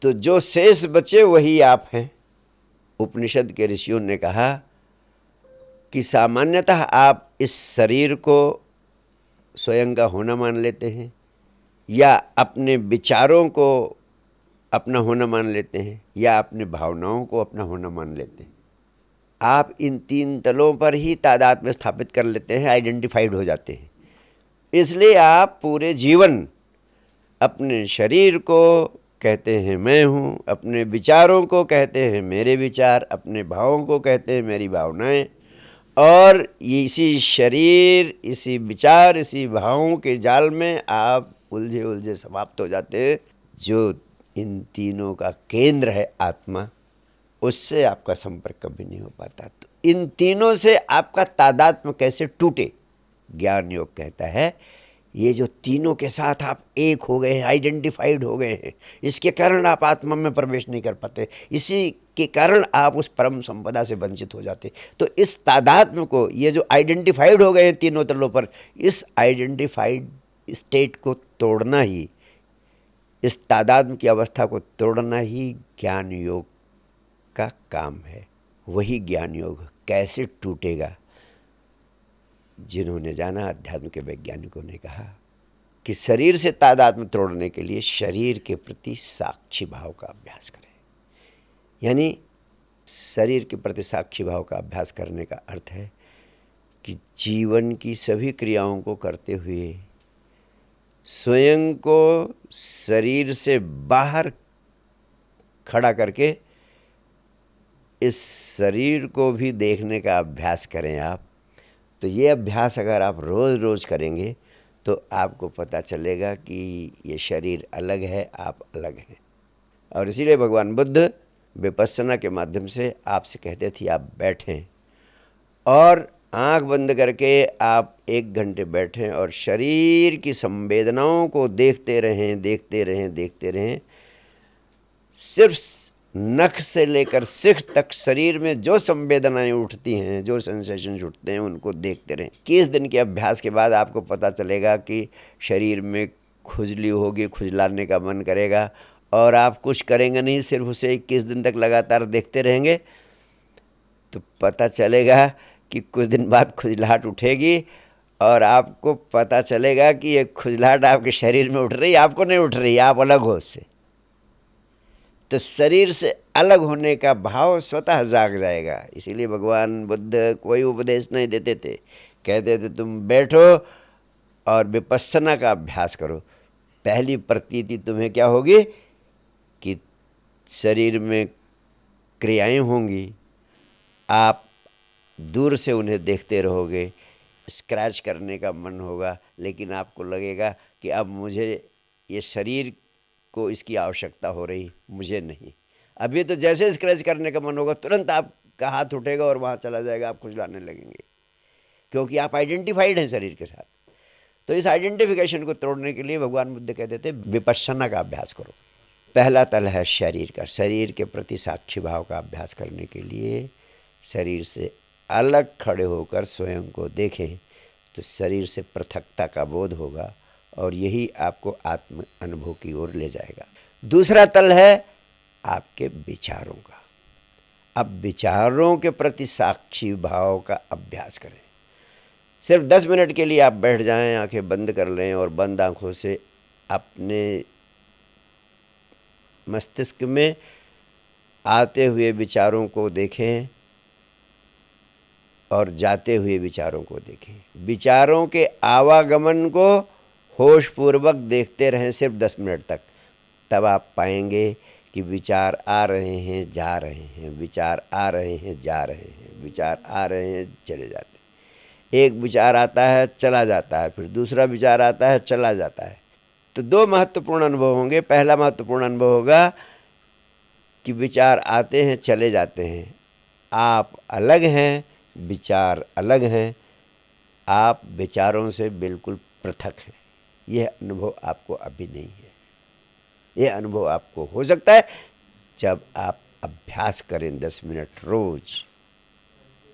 तो जो शेष बचे वही आप हैं। उपनिषद के ऋषियों ने कहा कि सामान्यतः आप इस शरीर को स्वयं का होना मान लेते हैं, या अपने विचारों को अपना होना मान लेते हैं, या अपने भावनाओं को अपना होना मान लेते हैं। आप इन तीन तलों पर ही तादात्म्य स्थापित कर लेते हैं, आइडेंटिफाइड हो जाते हैं। इसलिए आप पूरे जीवन अपने शरीर को कहते हैं मैं हूँ, अपने विचारों को कहते हैं मेरे विचार, अपने भावों को कहते हैं मेरी भावनाएं, और इसी शरीर, इसी विचार, इसी भावों के जाल में आप उलझे उलझे समाप्त हो जाते हैं। जो इन तीनों का केंद्र है आत्मा, उससे आपका संपर्क कभी नहीं हो पाता। तो इन तीनों से आपका तादात्म्य कैसे टूटे? ज्ञान योग कहता है ये जो तीनों के साथ आप एक हो गए हैं, आइडेंटिफाइड हो गए हैं, इसके कारण आप आत्मा में प्रवेश नहीं कर पाते, इसी के कारण आप उस परम संपदा से वंचित हो जाते। तो इस तादात्म्य को, ये जो आइडेंटिफाइड हो गए हैं तीनों तलों पर, इस आइडेंटिफाइड स्टेट को तोड़ना ही इस तादात्म्य की अवस्था को तोड़ना ही ज्ञान योग का काम है। वही ज्ञान योग कैसे टूटेगा? जिन्होंने जाना, अध्यात्म के वैज्ञानिकों ने कहा कि शरीर से तादात्म्य तोड़ने के लिए शरीर के प्रति साक्षी भाव का अभ्यास करें। यानी शरीर के प्रति साक्षी भाव का अभ्यास करने का अर्थ है कि जीवन की सभी क्रियाओं को करते हुए स्वयं को शरीर से बाहर खड़ा करके इस शरीर को भी देखने का अभ्यास करें आप। तो ये अभ्यास अगर आप रोज़ रोज़ करेंगे तो आपको पता चलेगा कि ये शरीर अलग है, आप अलग हैं। और इसीलिए भगवान बुद्ध विपस्सना के माध्यम से आपसे कहते थे आप बैठें और आँख बंद करके आप 1 घंटे बैठें और शरीर की संवेदनाओं को देखते रहें, देखते रहें, देखते रहें। सिर्फ नख से लेकर शिख तक शरीर में जो संवेदनाएं उठती हैं, जो सेंसेशंस उठते हैं, उनको देखते रहें। 21 दिन के अभ्यास के बाद आपको पता चलेगा कि शरीर में खुजली होगी, खुजलाने का मन करेगा और आप कुछ करेंगे नहीं, सिर्फ उसे 21 दिन तक लगातार देखते रहेंगे तो पता चलेगा कि कुछ दिन बाद खुजलाहट उठेगी और आपको पता चलेगा कि ये खुजलाहट आपके शरीर में उठ रही, आपको नहीं उठ रही, आप अलग हो उससे। तो शरीर से अलग होने का भाव स्वतः जाग जाएगा। इसीलिए भगवान बुद्ध कोई उपदेश नहीं देते थे, कहते थे तुम बैठो और विपस्सना का अभ्यास करो। पहली प्रतीति तुम्हें क्या होगी कि शरीर में क्रियाएं होंगी, आप दूर से उन्हें देखते रहोगे, स्क्रैच करने का मन होगा, लेकिन आपको लगेगा कि अब मुझे ये शरीर को इसकी आवश्यकता हो रही, मुझे नहीं। अभी तो जैसे स्क्रैच करने का मन होगा तुरंत आपका हाथ उठेगा और वहाँ चला जाएगा, आप खुजलाने लगेंगे, क्योंकि आप आइडेंटिफाइड हैं शरीर के साथ। तो इस आइडेंटिफिकेशन को तोड़ने के लिए भगवान बुद्ध कहते थे विपस्सना का अभ्यास करो। पहला तल है शरीर का। शरीर के प्रति साक्षी भाव का अभ्यास करने के लिए शरीर से अलग खड़े होकर स्वयं को देखें तो शरीर से पृथकता का बोध होगा और यही आपको आत्म अनुभव की ओर ले जाएगा। दूसरा तल है आपके विचारों का। अब विचारों के प्रति साक्षी भाव का अभ्यास करें। सिर्फ 10 मिनट के लिए आप बैठ जाएं, आंखें बंद कर लें और बंद आंखों से अपने मस्तिष्क में आते हुए विचारों को देखें और जाते हुए विचारों को देखें। विचारों के आवागमन को होशपूर्वक देखते रहें सिर्फ 10 मिनट तक। तब आप पाएंगे कि विचार आ रहे हैं, जा रहे हैं, विचार आ रहे हैं, जा रहे हैं, विचार आ रहे हैं, चले जाते हैं। एक विचार आता है, चला जाता है, फिर दूसरा विचार आता है, चला जाता है। तो 2 महत्वपूर्ण अनुभव होंगे। पहला महत्वपूर्ण अनुभव होगा कि विचार आते हैं, चले जाते हैं, आप अलग हैं, विचार अलग हैं, आप विचारों से बिल्कुल पृथक हैं। यह अनुभव आपको अभी नहीं है। यह अनुभव आपको हो सकता है जब आप अभ्यास करें 10 मिनट रोज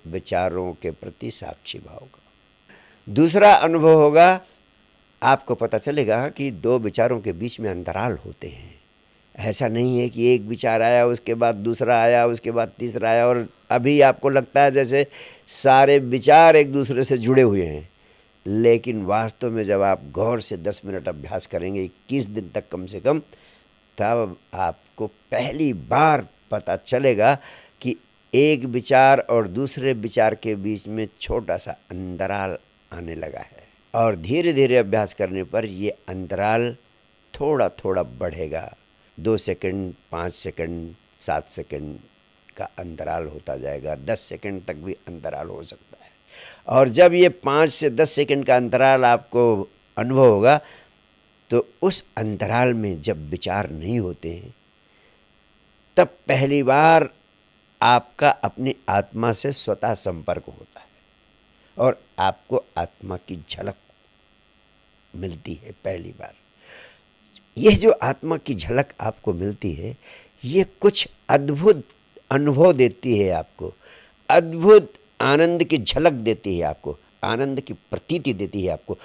विचारों के प्रति साक्षी भाव का। दूसरा अनुभव होगा, आपको पता चलेगा कि 2 विचारों के बीच में अंतराल होते हैं। ऐसा नहीं है कि एक विचार आया, उसके बाद दूसरा आया, उसके बाद तीसरा आया और अभी आपको लगता है जैसे सारे विचार एक दूसरे से जुड़े हुए हैं। लेकिन वास्तव में जब आप गौर से 10 मिनट अभ्यास करेंगे, 21 दिन तक कम से कम, तब आपको पहली बार पता चलेगा कि एक विचार और दूसरे विचार के बीच में छोटा सा अंतराल आने लगा है। और धीरे धीरे अभ्यास करने पर ये अंतराल थोड़ा थोड़ा बढ़ेगा। 2 सेकंड, 5 सेकंड, 7 सेकंड का अंतराल होता जाएगा। 10 सेकंड तक भी अंतराल हो सकता है। और जब ये 5 से 10 सेकंड का अंतराल आपको अनुभव होगा तो उस अंतराल में जब विचार नहीं होते हैं तब पहली बार आपका अपनी आत्मा से स्वतः संपर्क होता है और आपको आत्मा की झलक मिलती है पहली बार। यह जो आत्मा की झलक आपको मिलती है, ये कुछ अद्भुत अनुभव देती है आपको, अद्भुत आनंद की झलक देती है आपको, आनंद की प्रतीति देती है आपको।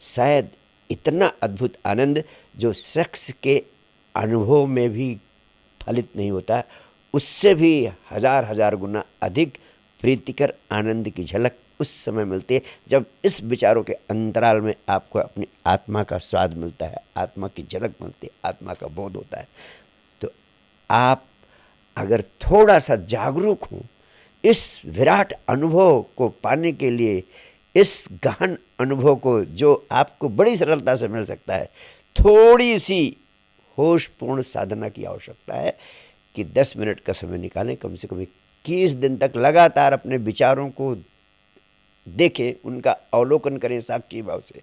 शायद इतना अद्भुत आनंद जो सेक्स के अनुभव में भी फलित नहीं होता है, उससे भी हजार हजार गुना अधिक प्रीतिकर आनंद की झलक उस समय मिलती है जब इस विचारों के अंतराल में आपको अपनी आत्मा का स्वाद मिलता है, आत्मा की झलक मिलती है, आत्मा का बोध होता है। तो आप अगर थोड़ा सा जागरूक हों इस विराट अनुभव को पाने के लिए, इस गहन अनुभव को जो आपको बड़ी सरलता से मिल सकता है, थोड़ी सी होशपूर्ण साधना की आवश्यकता है कि 10 मिनट का समय निकालें, कम से कम 21 दिन तक लगातार अपने विचारों को देखें, उनका अवलोकन करें साक्षी भाव से।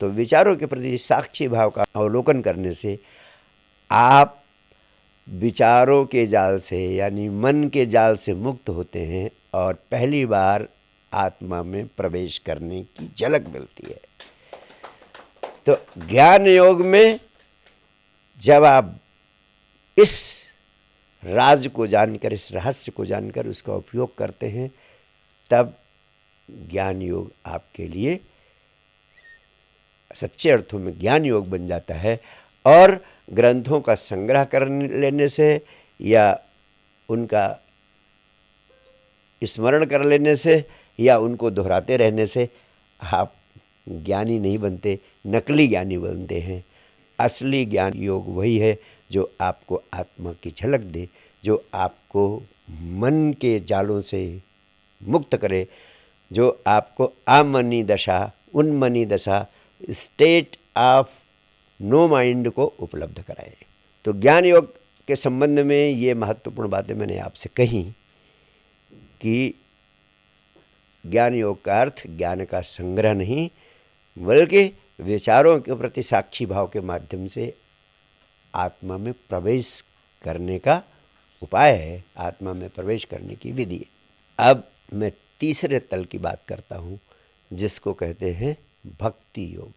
तो विचारों के प्रति साक्षी भाव का अवलोकन करने से आप विचारों के जाल से यानी मन के जाल से मुक्त होते हैं और पहली बार आत्मा में प्रवेश करने की झलक मिलती है। तो ज्ञान योग में जब आप इस राज को जानकर, इस रहस्य को जानकर उसका उपयोग करते हैं, तब ज्ञान योग आपके लिए सच्चे अर्थों में ज्ञान योग बन जाता है। और ग्रंथों का संग्रह कर लेने से या उनका स्मरण कर लेने से या उनको दोहराते रहने से आप ज्ञानी नहीं बनते, नकली ज्ञानी बनते हैं। असली ज्ञान योग वही है जो आपको आत्मा की झलक दे, जो आपको मन के जालों से मुक्त करे, जो आपको अमनी दशा, उन्मनी दशा, स्टेट ऑफ नो माइंड को उपलब्ध कराए। तो ज्ञान योग के संबंध में ये महत्वपूर्ण बातें मैंने आपसे कही कि ज्ञान योग का अर्थ ज्ञान का संग्रह नहीं, बल्कि विचारों के प्रति साक्षी भाव के माध्यम से आत्मा में प्रवेश करने का उपाय है, आत्मा में प्रवेश करने की विधि है। अब मैं तीसरे तल की बात करता हूँ जिसको कहते हैं भक्ति योग।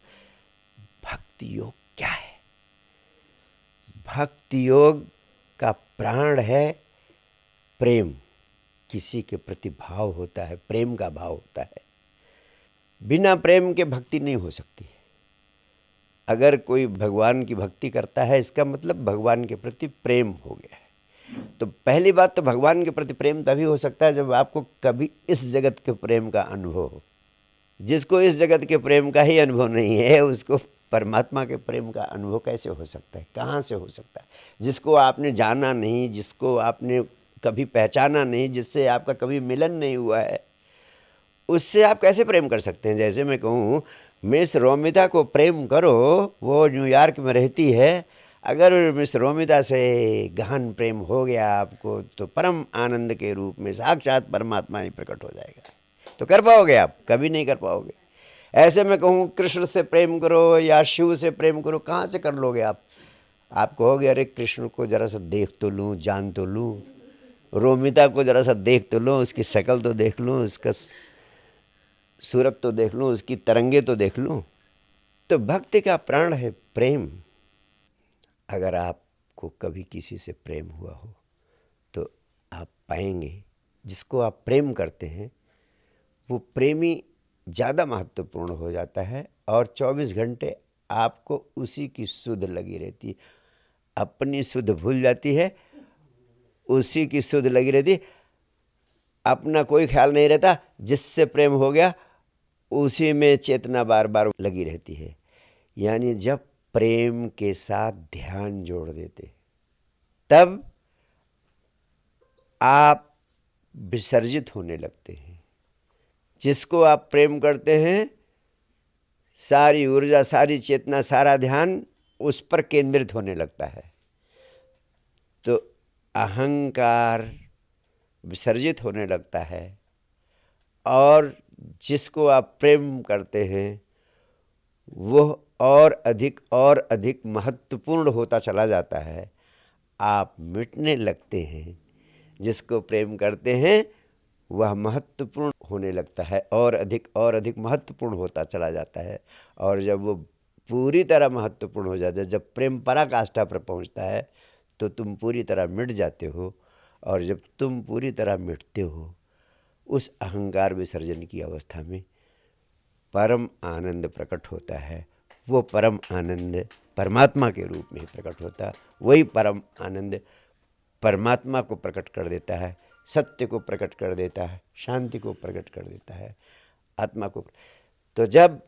भक्ति योग क्या है? भक्ति योग का प्राण है प्रेम। किसी के प्रति भाव होता है, प्रेम का भाव होता है। बिना प्रेम के भक्ति नहीं हो सकती। अगर कोई भगवान की भक्ति करता है इसका मतलब भगवान के प्रति प्रेम हो गया है। तो पहली बात तो भगवान के प्रति प्रेम तभी हो सकता है जब आपको कभी इस जगत के प्रेम का अनुभव हो। जिसको इस जगत के प्रेम का ही अनुभव नहीं है उसको परमात्मा के प्रेम का अनुभव कैसे हो सकता है, कहाँ से हो सकता है? जिसको आपने जाना नहीं, जिसको आपने कभी पहचाना नहीं, जिससे आपका कभी मिलन नहीं हुआ है, उससे आप कैसे प्रेम कर सकते हैं? जैसे मैं कहूँ मिस रोमिता को प्रेम करो, वो न्यूयॉर्क में रहती है, अगर मिस रोमिता से गहन प्रेम हो गया आपको तो परम आनंद के रूप में साक्षात परमात्मा ही प्रकट हो जाएगा। तो कर पाओगे आप? कभी नहीं कर पाओगे। ऐसे मैं कहूँ कृष्ण से प्रेम करो या शिव से प्रेम करो, कहाँ से कर लोगे आप? आप कहोगे अरे कृष्ण को ज़रा सा देख तो लूँ, जान तो लूँ, रोमिता को ज़रा सा देख तो लूँ, उसकी शक्ल तो देख लूँ, उसका सूरत तो देख लूँ, उसकी तरंगे तो देख लूँ। तो भक्ति का प्राण है प्रेम। अगर आपको कभी किसी से प्रेम हुआ हो तो आप पाएंगे जिसको आप प्रेम करते हैं वो प्रेमी ज़्यादा महत्वपूर्ण हो जाता है और 24 घंटे आपको उसी की सुध लगी रहती है। अपनी सुध भूल जाती है, उसी की सुध लगी रहती है, अपना कोई ख्याल नहीं रहता। जिससे प्रेम हो गया उसी में चेतना बार बार लगी रहती है। यानी जब प्रेम के साथ ध्यान जोड़ देते तब आप विसर्जित होने लगते हैं। जिसको आप प्रेम करते हैं सारी ऊर्जा, सारी चेतना, सारा ध्यान उस पर केंद्रित होने लगता है। तो अहंकार विसर्जित होने लगता है और जिसको आप प्रेम करते हैं वह और अधिक महत्वपूर्ण होता चला जाता है। आप मिटने लगते हैं। जिसको प्रेम करते हैं वह महत्वपूर्ण होने लगता है और अधिक महत्वपूर्ण होता चला जाता है। और जब वो पूरी तरह महत्वपूर्ण हो जाता है, जब प्रेम पराकाष्ठा पर पहुंचता है तो तुम पूरी तरह मिट जाते हो। और जब तुम पूरी तरह मिटते हो उस अहंकार विसर्जन की अवस्था में परम आनंद प्रकट होता है वो परम आनंद परमात्मा के रूप में प्रकट होता है। वही परम आनंद परमात्मा को प्रकट कर देता है, सत्य को प्रकट कर देता है, शांति को प्रकट कर देता है, आत्मा को। तो जब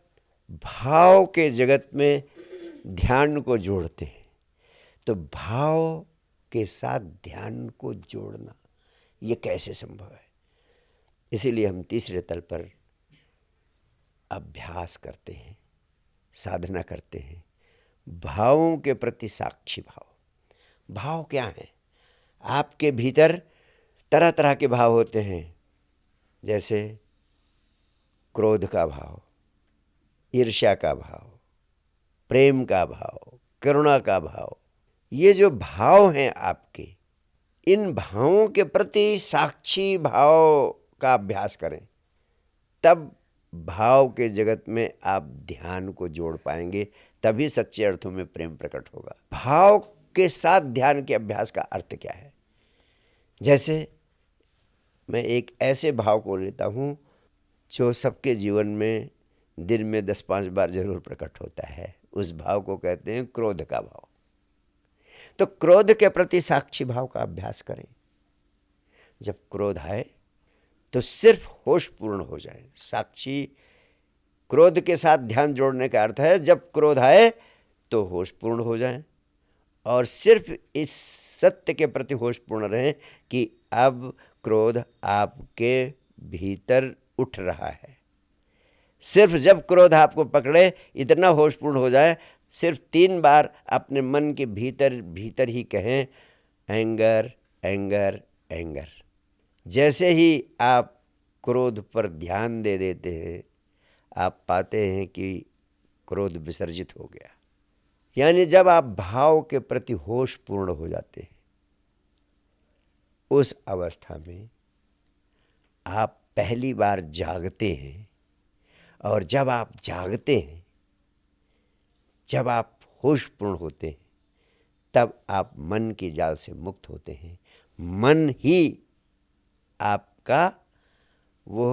भाव के जगत में ध्यान को जोड़ते हैं तो भाव के साथ ध्यान को जोड़ना ये कैसे संभव है? इसीलिए हम तीसरे तल पर अभ्यास करते हैं, साधना करते हैं, भावों के प्रति साक्षी भाव। भाव क्या है? आपके भीतर तरह तरह के भाव होते हैं, जैसे क्रोध का भाव, ईर्ष्या का भाव, प्रेम का भाव, करुणा का भाव। ये जो भाव हैं आपके, इन भावों के प्रति साक्षी भाव का अभ्यास करें, तब भाव के जगत में आप ध्यान को जोड़ पाएंगे, तभी सच्चे अर्थों में प्रेम प्रकट होगा। भाव के साथ ध्यान के अभ्यास का अर्थ क्या है? जैसे मैं एक ऐसे भाव को लेता हूँ जो सबके जीवन में दिन में 10-5 बार जरूर प्रकट होता है। उस भाव को कहते हैं क्रोध का भाव। तो क्रोध के प्रति साक्षी भाव का अभ्यास करें। जब क्रोध आए तो सिर्फ होशपूर्ण हो जाए। साक्षी क्रोध के साथ ध्यान जोड़ने का अर्थ है जब क्रोध आए तो होशपूर्ण हो जाए और सिर्फ इस सत्य के प्रति होशपूर्ण रहें कि अब क्रोध आपके भीतर उठ रहा है। सिर्फ जब क्रोध आपको पकड़े इतना होशपूर्ण हो जाए, सिर्फ 3 बार अपने मन के भीतर भीतर ही कहें एंगर एंगर एंगर। जैसे ही आप क्रोध पर ध्यान दे देते हैं, आप पाते हैं कि क्रोध विसर्जित हो गया। यानी जब आप भाव के प्रति होशपूर्ण हो जाते हैं, उस अवस्था में आप पहली बार जागते हैं। और जब आप जागते हैं, जब आप होशपूर्ण होते हैं, तब आप मन के जाल से मुक्त होते हैं। मन ही आपका वो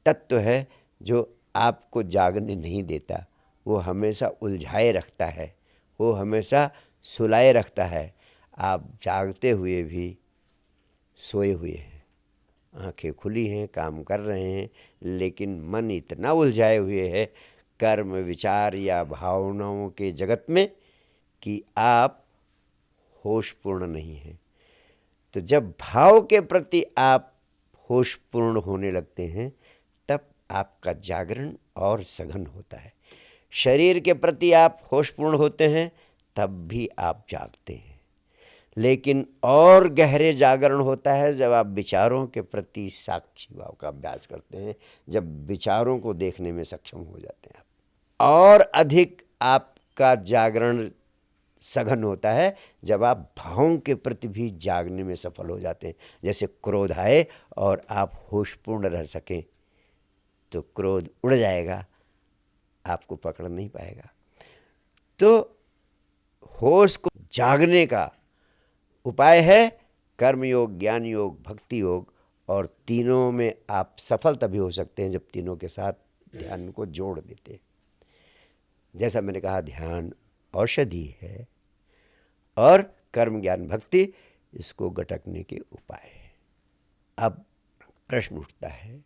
तत्व है जो आपको जागने नहीं देता। वो हमेशा उलझाए रखता है, वो हमेशा सुलाए रखता है। आप जागते हुए भी सोए हुए हैं, आंखें खुली हैं, काम कर रहे हैं, लेकिन मन इतना उलझाए हुए है कर्म, विचार या भावनाओं के जगत में कि आप होशपूर्ण नहीं हैं। तो जब भाव के प्रति आप होशपूर्ण होने लगते हैं, तब आपका जागरण और सघन होता है। शरीर के प्रति आप होशपूर्ण होते हैं, तब भी आप जागते हैं। लेकिन और गहरे जागरण होता है जब आप विचारों के प्रति साक्षी भाव का अभ्यास करते हैं, जब विचारों को देखने में सक्षम हो जाते हैं आप। और अधिक आपका जागरण सघन होता है जब आप भावों के प्रति भी जागने में सफल हो जाते हैं। जैसे क्रोध आए और आप होशपूर्ण रह सकें, तो क्रोध उड़ जाएगा, आपको पकड़ नहीं पाएगा। तो होश को जागने का उपाय है कर्म योग, ज्ञान योग, भक्ति योग। और तीनों में आप सफल तभी हो सकते हैं जब तीनों के साथ ध्यान को जोड़ देते हैं। जैसा मैंने कहा, ध्यान औषधि है और कर्म, ज्ञान, भक्ति इसको गटकने के उपाय है। अब प्रश्न उठता है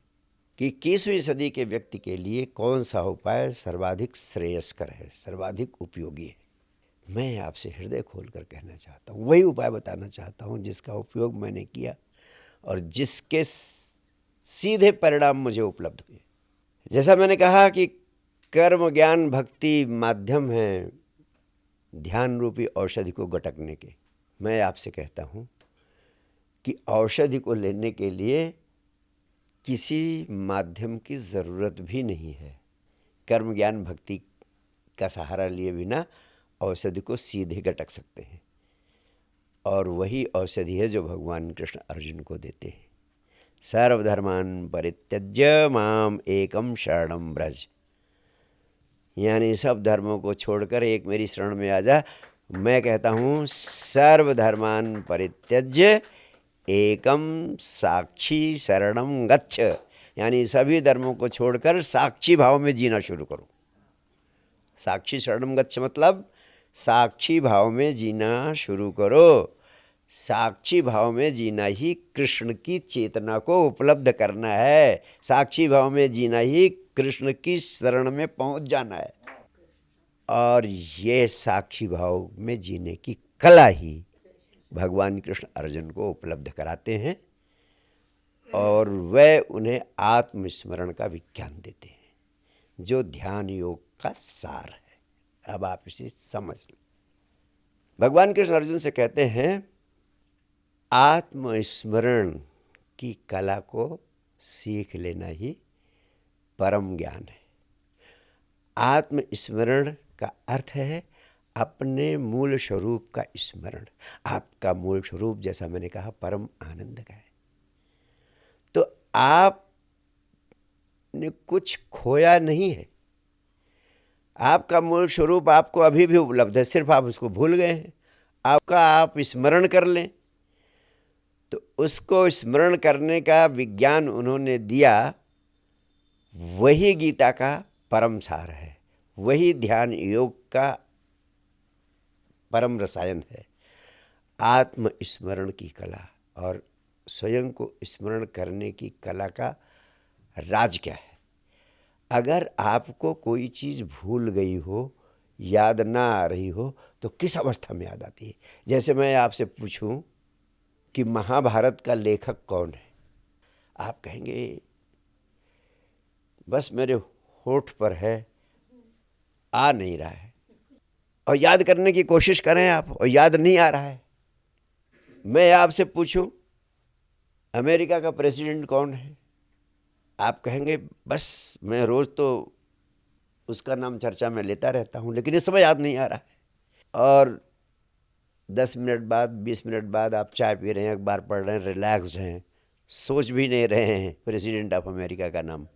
कि 21वीं सदी के व्यक्ति के लिए कौन सा उपाय सर्वाधिक श्रेयस्कर है, सर्वाधिक उपयोगी है। मैं आपसे हृदय खोलकर कहना चाहता हूँ, वही उपाय बताना चाहता हूँ जिसका उपयोग मैंने किया और जिसके सीधे परिणाम मुझे उपलब्ध हुए। जैसा मैंने कहा कि कर्म, ज्ञान, भक्ति माध्यम हैं ध्यान रूपी औषधि को गटकने के। मैं आपसे कहता हूँ कि औषधि को लेने के लिए किसी माध्यम की ज़रूरत भी नहीं है। कर्म, ज्ञान, भक्ति का सहारा लिए बिना औषधि को सीधे गटक सकते हैं। और वही औषधि है जो भगवान कृष्ण अर्जुन को देते हैं। सर्वधर्मान् परित्यज्य माम एकम शरणं व्रज। यानी सब धर्मों को छोड़कर एक मेरी शरण में आ जा। मैं कहता हूँ सर्वधर्मान् परित्यज्य एकम साक्षी शरणं गच्छ। यानी सभी धर्मों को छोड़कर साक्षी भाव में जीना शुरू करो। साक्षी शरणम गच्छ मतलब साक्षी भाव में जीना शुरू करो। साक्षी भाव में जीना ही कृष्ण की चेतना को उपलब्ध करना है। साक्षी भाव में जीना ही कृष्ण की शरण में पहुंच जाना है। और ये साक्षी भाव में जीने की कला ही भगवान कृष्ण अर्जुन को उपलब्ध कराते हैं और वह उन्हें आत्मस्मरण का विज्ञान देते हैं, जो ध्यान योग का सार है। अब आप इसे समझ लें। भगवान कृष्ण अर्जुन से कहते हैं आत्मस्मरण की कला को सीख लेना ही परम ज्ञान है। आत्मस्मरण का अर्थ है अपने मूल स्वरूप का स्मरण। आपका मूल स्वरूप, जैसा मैंने कहा, परम आनंद का है। तो आपने कुछ खोया नहीं है। आपका मूल स्वरूप आपको अभी भी उपलब्ध है, सिर्फ आप उसको भूल गए हैं। आपका आप स्मरण कर लें तो उसको स्मरण करने का विज्ञान उन्होंने दिया। वही गीता का परम सार है, वही ध्यान योग का परम रसायन है। आत्मस्मरण की कला और स्वयं को स्मरण करने की कला का राज क्या है? अगर आपको कोई चीज़ भूल गई हो, याद ना आ रही हो, तो किस अवस्था में याद आती है? जैसे मैं आपसे पूछूं कि महाभारत का लेखक कौन है, आप कहेंगे बस मेरे होठ पर है, आ नहीं रहा है। और याद करने की कोशिश करें आप और याद नहीं आ रहा है। मैं आपसे पूछूं अमेरिका का प्रेसिडेंट कौन है, आप कहेंगे बस मैं रोज़ तो उसका नाम चर्चा में लेता रहता हूं, लेकिन इस समय याद नहीं आ रहा है। और 10 मिनट बाद, 20 मिनट बाद आप चाय पी रहे हैं, अखबार पढ़ रहे हैं, रिलैक्स्ड हैं, सोच भी नहीं रहे हैं प्रेसिडेंट ऑफ अमेरिका का नाम।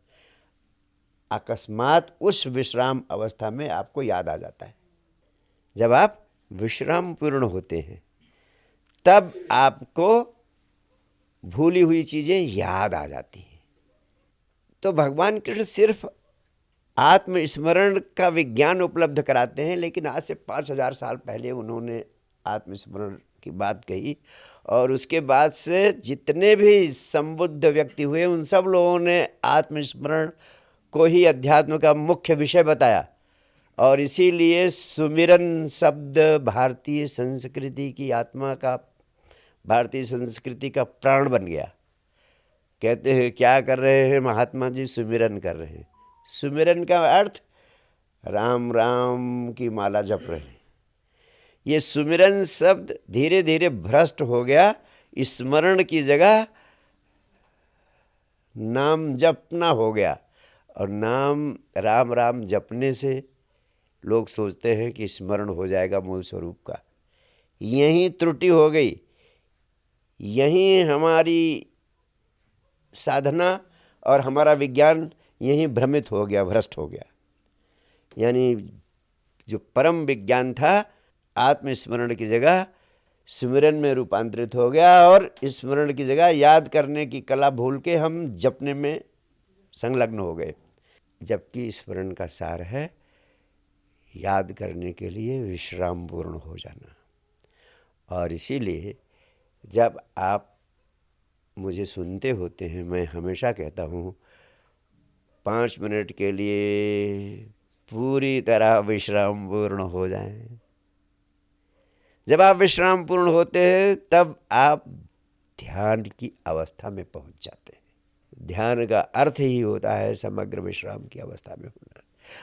अकस्मात उस विश्राम अवस्था में आपको याद आ जाता है। जब आप विश्राम पूर्ण होते हैं तब आपको भूली हुई चीज़ें याद आ जाती हैं। तो भगवान कृष्ण सिर्फ आत्मस्मरण का विज्ञान उपलब्ध कराते हैं, लेकिन आज से 5000 साल पहले उन्होंने आत्मस्मरण की बात कही और उसके बाद से जितने भी संबुद्ध व्यक्ति हुए उन सब लोगों ने आत्मस्मरण को ही अध्यात्म का मुख्य विषय बताया। और इसीलिए सुमिरन शब्द भारतीय संस्कृति की आत्मा का, भारतीय संस्कृति का प्राण बन गया। कहते हैं क्या कर रहे हैं महात्मा जी? सुमिरन कर रहे हैं। सुमिरन का अर्थ राम राम की माला जप रहे हैं। ये सुमिरन शब्द धीरे धीरे भ्रष्ट हो गया। स्मरण की जगह नाम जपना हो गया और नाम राम राम जपने से लोग सोचते हैं कि स्मरण हो जाएगा मूल स्वरूप का। यहीं त्रुटि हो गई, यहीं हमारी साधना और हमारा विज्ञान यहीं भ्रमित हो गया, भ्रष्ट हो गया। यानी जो परम विज्ञान था आत्मस्मरण की जगह स्मरण में रूपांतरित हो गया और स्मरण की जगह याद करने की कला भूल के हम जपने में संलग्न हो गए। जबकि स्मरण का सार है याद करने के लिए विश्राम पूर्ण हो जाना। और इसीलिए जब आप मुझे सुनते होते हैं, मैं हमेशा कहता हूँ 5 मिनट के लिए पूरी तरह विश्राम पूर्ण हो जाएं। जब आप विश्राम पूर्ण होते हैं तब आप ध्यान की अवस्था में पहुंच जाते हैं। ध्यान का अर्थ ही होता है समग्र विश्राम की अवस्था में होना।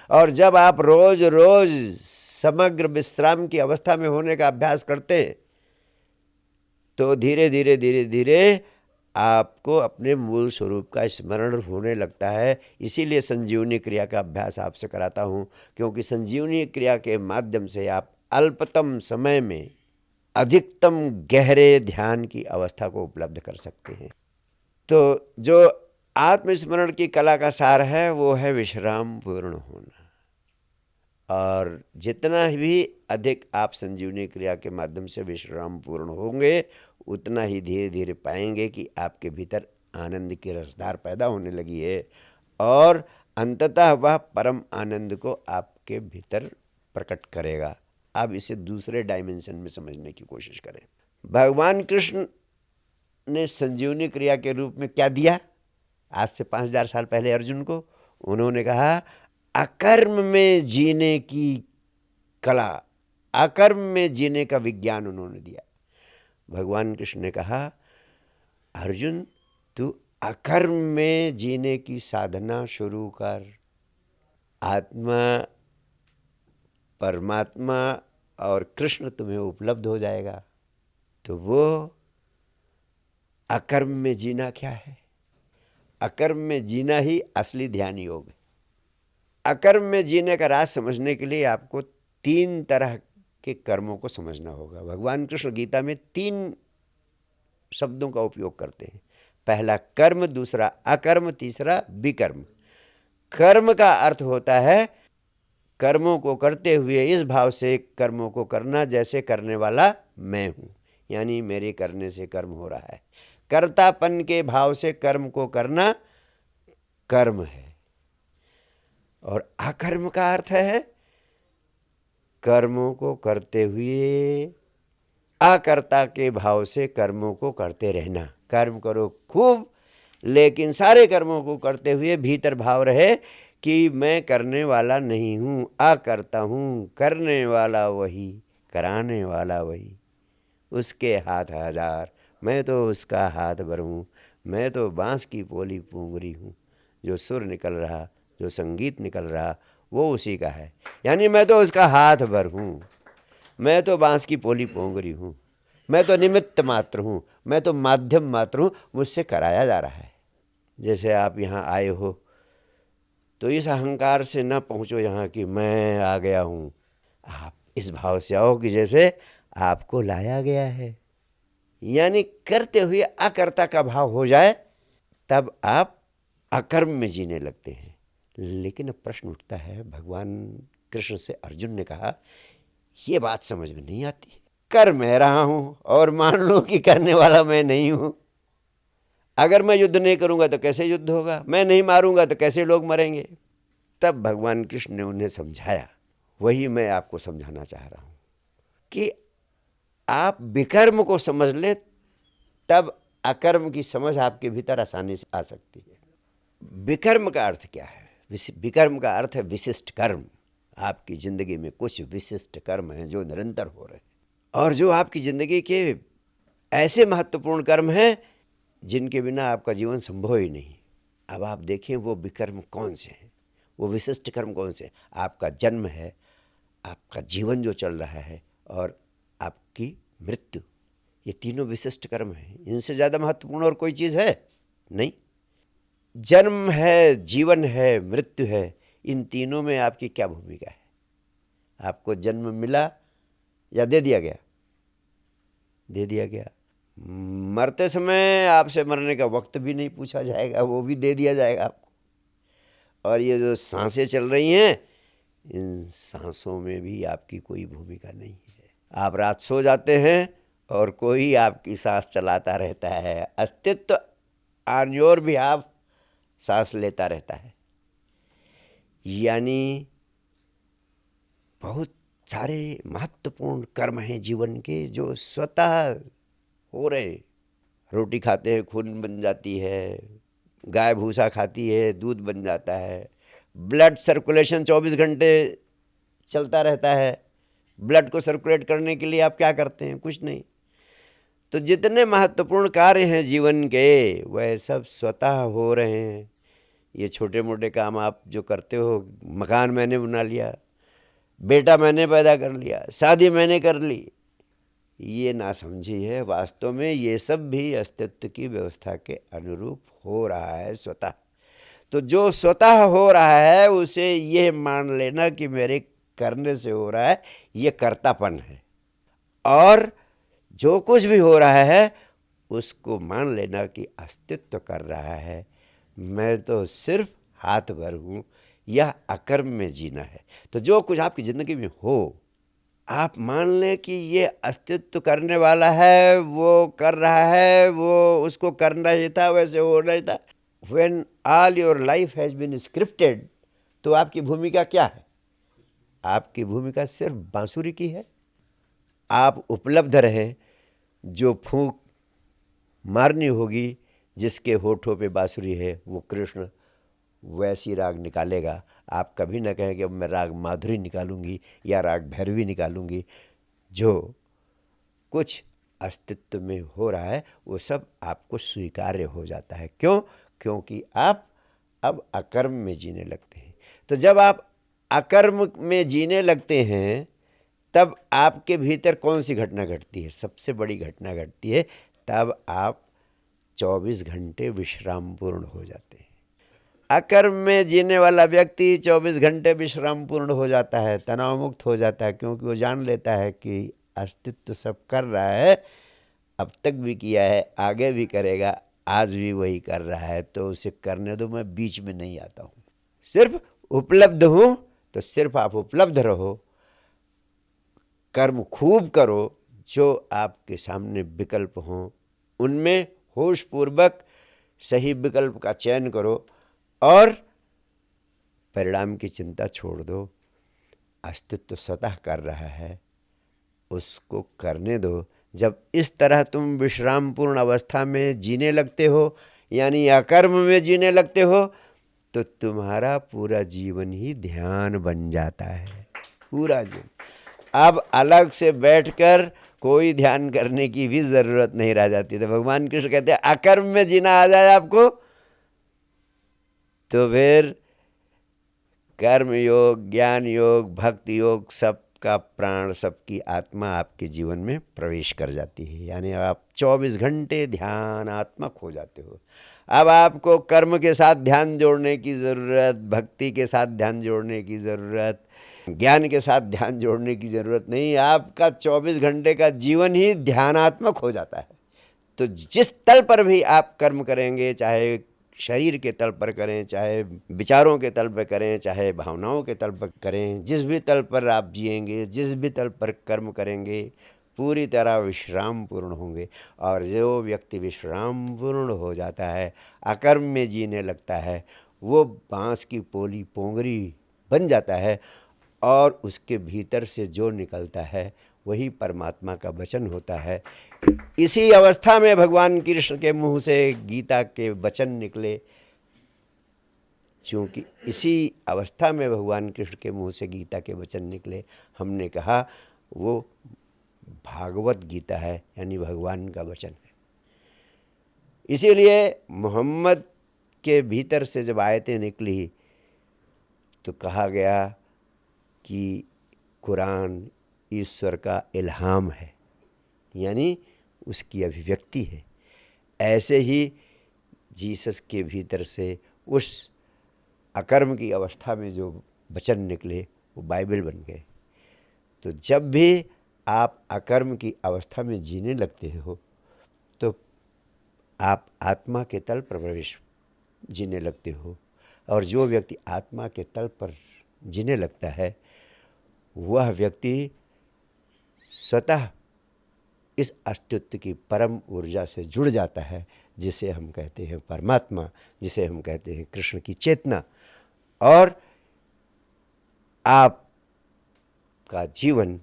और जब आप रोज रोज समग्र विश्राम की अवस्था में होने का अभ्यास करते हैं तो धीरे धीरे धीरे धीरे आपको अपने मूल स्वरूप का स्मरण होने लगता है। इसीलिए संजीवनी क्रिया का अभ्यास आपसे कराता हूँ, क्योंकि संजीवनी क्रिया के माध्यम से आप अल्पतम समय में अधिकतम गहरे ध्यान की अवस्था को उपलब्ध कर सकते हैं। तो जो आत्मस्मरण की कला का सार है वो है विश्राम पूर्ण होना। और जितना भी अधिक आप संजीवनी क्रिया के माध्यम से विश्राम पूर्ण होंगे उतना ही धीरे धीरे पाएंगे कि आपके भीतर आनंद की रसधार पैदा होने लगी है और अंततः वह परम आनंद को आप आपके भीतर प्रकट करेगा। आप इसे दूसरे डायमेंशन में समझने की कोशिश करें। भगवान कृष्ण ने संजीवनी क्रिया के रूप में क्या दिया आज से 5000 साल पहले अर्जुन को? उन्होंने कहा अकर्म में जीने की कला, अकर्म में जीने का विज्ञान उन्होंने दिया। भगवान कृष्ण ने कहा अर्जुन तू अकर्म में जीने की साधना शुरू कर, आत्मा, परमात्मा और कृष्ण तुम्हें उपलब्ध हो जाएगा। तो वो अकर्म में जीना क्या है? अकर्म में जीना ही असली ध्यान योग है। अकर्म में जीने का राज समझने के लिए आपको 3 तरह के कर्मों को समझना होगा। भगवान कृष्ण गीता में 3 शब्दों का उपयोग करते हैं। पहला कर्म, दूसरा अकर्म, तीसरा विकर्म। कर्म का अर्थ होता है कर्मों को करते हुए इस भाव से कर्मों को करना जैसे करने वाला मैं हूँ, यानी मेरे करने से कर्म हो रहा है। कर्तापन के भाव से कर्म को करना कर्म है। और अकर्म का अर्थ है कर्मों को करते हुए अकर्ता के भाव से कर्मों को करते रहना। कर्म करो खूब, लेकिन सारे कर्मों को करते हुए भीतर भाव रहे कि मैं करने वाला नहीं हूँ, अकर्ता हूँ, करने वाला वही, कराने वाला वही, उसके हाथ हजार, मैं तो उसका हाथ भर हूँ, मैं तो बांस की पोली पूंगरी हूँ, जो सुर निकल रहा, जो संगीत निकल रहा वो उसी का है। यानी मैं तो उसका हाथ भर हूँ, मैं तो बांस की पोली पोंगरी हूँ, मैं तो निमित्त मात्र हूँ, मैं तो माध्यम मात्र हूँ, मुझसे कराया जा रहा है। जैसे आप यहाँ आए हो तो इस अहंकार से न पहुँचो यहाँ कि मैं आ गया हूँ। आप इस भाव से आओ कि जैसे आपको लाया गया है, यानी करते हुए अकर्ता का भाव हो जाए, तब आप अकर्म में जीने लगते हैं। लेकिन अब प्रश्न उठता है, भगवान कृष्ण से अर्जुन ने कहा ये बात समझ में नहीं आती, कर मैं रहा हूँ और मान लो कि करने वाला मैं नहीं हूँ। अगर मैं युद्ध नहीं करूँगा तो कैसे युद्ध होगा, मैं नहीं मारूंगा तो कैसे लोग मरेंगे? तब भगवान कृष्ण ने उन्हें समझाया। वही मैं आपको समझाना चाह रहा हूँ कि आप विकर्म को समझ लें, तब अकर्म की समझ आपके भीतर आसानी से आ सकती है। विकर्म का अर्थ क्या है? विकर्म का अर्थ है विशिष्ट कर्म। आपकी ज़िंदगी में कुछ विशिष्ट कर्म हैं जो निरंतर हो रहे हैं, और जो आपकी ज़िंदगी के ऐसे महत्वपूर्ण कर्म हैं जिनके बिना आपका जीवन संभव ही नहीं। अब आप देखें वो विकर्म कौन से हैं, वो विशिष्ट कर्म कौन से हैं? आपका जन्म है, आपका जीवन जो चल रहा है, और आपकी मृत्यु। ये तीनों विशिष्ट कर्म हैं। इनसे ज़्यादा महत्वपूर्ण और कोई चीज़ है नहीं। जन्म है, जीवन है, मृत्यु है, इन तीनों में आपकी क्या भूमिका है? आपको जन्म मिला या दे दिया गया? दे दिया गया। मरते समय आपसे मरने का वक्त भी नहीं पूछा जाएगा, वो भी दे दिया जाएगा आपको। और ये जो सांसें चल रही हैं, इन सांसों में भी आपकी कोई भूमिका नहीं है। आप रात सो जाते हैं और कोई आपकी सांस चलाता रहता है। अस्तित्व ऑन योर बिहाफ सांस लेता रहता है। यानी बहुत सारे महत्वपूर्ण कर्म हैं जीवन के जो स्वतः हो रहे। रोटी खाते हैं, खून बन जाती है, गाय भूसा खाती है, दूध बन जाता है, ब्लड सर्कुलेशन 24 घंटे चलता रहता है। ब्लड को सर्कुलेट करने के लिए आप क्या करते हैं? कुछ नहीं। तो जितने महत्वपूर्ण कार्य हैं जीवन के, वह सब स्वतः हो रहे हैं। ये छोटे मोटे काम आप जो करते हो, मकान मैंने बना लिया, बेटा मैंने पैदा कर लिया, शादी मैंने कर ली, ये ना समझी है। वास्तव में ये सब भी अस्तित्व की व्यवस्था के अनुरूप हो रहा है स्वतः। तो जो स्वतः हो रहा है उसे ये मान लेना कि मेरे करने से हो रहा है, ये कर्तापन है। और जो कुछ भी हो रहा है उसको मान लेना कि अस्तित्व कर रहा है, मैं तो सिर्फ हाथ भर हूँ। यह अकर्म में जीना है। तो जो कुछ आपकी ज़िंदगी में हो, आप मान लें कि ये अस्तित्व करने वाला है, वो कर रहा है, वो उसको करना ही था, वैसे हो नहीं था। When all your life has been scripted, तो आपकी भूमिका क्या है? आपकी भूमिका सिर्फ बांसुरी की है। आप उपलब्ध रहें, जो फूंक मारनी होगी, जिसके होठों पे बांसुरी है वो कृष्ण वैसी राग निकालेगा। आप कभी ना कहें कि अब मैं राग माधुरी निकालूंगी या राग भैरवी निकालूंगी। जो कुछ अस्तित्व में हो रहा है वो सब आपको स्वीकार्य हो जाता है। क्यों? क्योंकि आप अब अकर्म में जीने लगते हैं। तो जब आप अकर्म में जीने लगते हैं तब आपके भीतर कौन सी घटना घटती है? सबसे बड़ी घटना घटती है तब आप 24 घंटे विश्राम पूर्ण हो जाते हैं। अकर्म में जीने वाला व्यक्ति 24 घंटे विश्राम पूर्ण हो जाता है, तनाव मुक्त हो जाता है, क्योंकि वो जान लेता है कि अस्तित्व सब कर रहा है, अब तक भी किया है, आगे भी करेगा, आज भी वही कर रहा है, तो उसे करने दो, मैं बीच में नहीं आता हूँ। सिर्फ उपलब्ध हूँ तो सिर्फ आप उपलब्ध रहो, कर्म खूब करो, जो आपके सामने विकल्प हों उनमें होशपूर्वक सही विकल्प का चयन करो और परिणाम की चिंता छोड़ दो। अस्तित्व स्वतः कर रहा है, उसको करने दो। जब इस तरह तुम विश्रामपूर्ण अवस्था में जीने लगते हो, यानी अकर्म में जीने लगते हो, तो तुम्हारा पूरा जीवन ही ध्यान बन जाता है, पूरा जीवन। अब अलग से बैठकर कोई ध्यान करने की भी ज़रूरत नहीं रह जाती। तो भगवान कृष्ण कहते हैं अकर्म में जीना आ जाए आपको, तो फिर कर्म योग, ज्ञान योग, भक्ति योग, सबका प्राण, सबकी आत्मा आपके जीवन में प्रवेश कर जाती है। यानी आप 24 घंटे ध्यानात्मक हो जाते हो। अब आपको कर्म के साथ ध्यान जोड़ने की ज़रूरत, भक्ति के साथ ध्यान जोड़ने की ज़रूरत, ज्ञान के साथ ध्यान जोड़ने की ज़रूरत नहीं। आपका 24 घंटे का जीवन ही ध्यानात्मक हो जाता है। तो जिस तल पर भी आप कर्म करेंगे, चाहे शरीर के तल पर करें, चाहे विचारों के तल पर करें, चाहे भावनाओं के तल पर करें, जिस भी तल पर आप जिएंगे, जिस भी तल पर कर्म करेंगे, पूरी तरह विश्राम पूर्ण होंगे। और जो व्यक्ति विश्राम पूर्ण हो जाता है, अकर्म में जीने लगता है, वो बांस की पोली पोंगरी बन जाता है और उसके भीतर से जो निकलता है वही परमात्मा का वचन होता है। इसी अवस्था में भगवान कृष्ण के मुंह से गीता के वचन निकले, क्योंकि इसी अवस्था में भगवान कृष्ण के मुंह से गीता के वचन निकले, हमने कहा वो भागवत गीता है, यानी भगवान का वचन है। इसीलिए मोहम्मद के भीतर से जब आयतें निकली तो कहा गया कि कुरान ईश्वर का इल्हाम है, यानी उसकी अभिव्यक्ति है। ऐसे ही जीसस के भीतर से उस अकर्म की अवस्था में जो वचन निकले वो बाइबल बन गए। तो जब भी आप अकर्म की अवस्था में जीने लगते हो तो आप आत्मा के तल पर प्रवेश जीने लगते हो, और जो व्यक्ति आत्मा के तल पर जीने लगता है वह व्यक्ति स्वतः इस अस्तित्व की परम ऊर्जा से जुड़ जाता है, जिसे हम कहते हैं परमात्मा, जिसे हम कहते हैं कृष्ण की चेतना। और आपका जीवन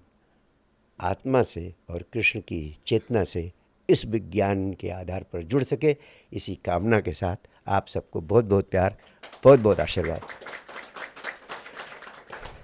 आत्मा से और कृष्ण की चेतना से इस विज्ञान के आधार पर जुड़ सके, इसी कामना के साथ आप सबको बहुत बहुत प्यार, बहुत बहुत आशीर्वाद।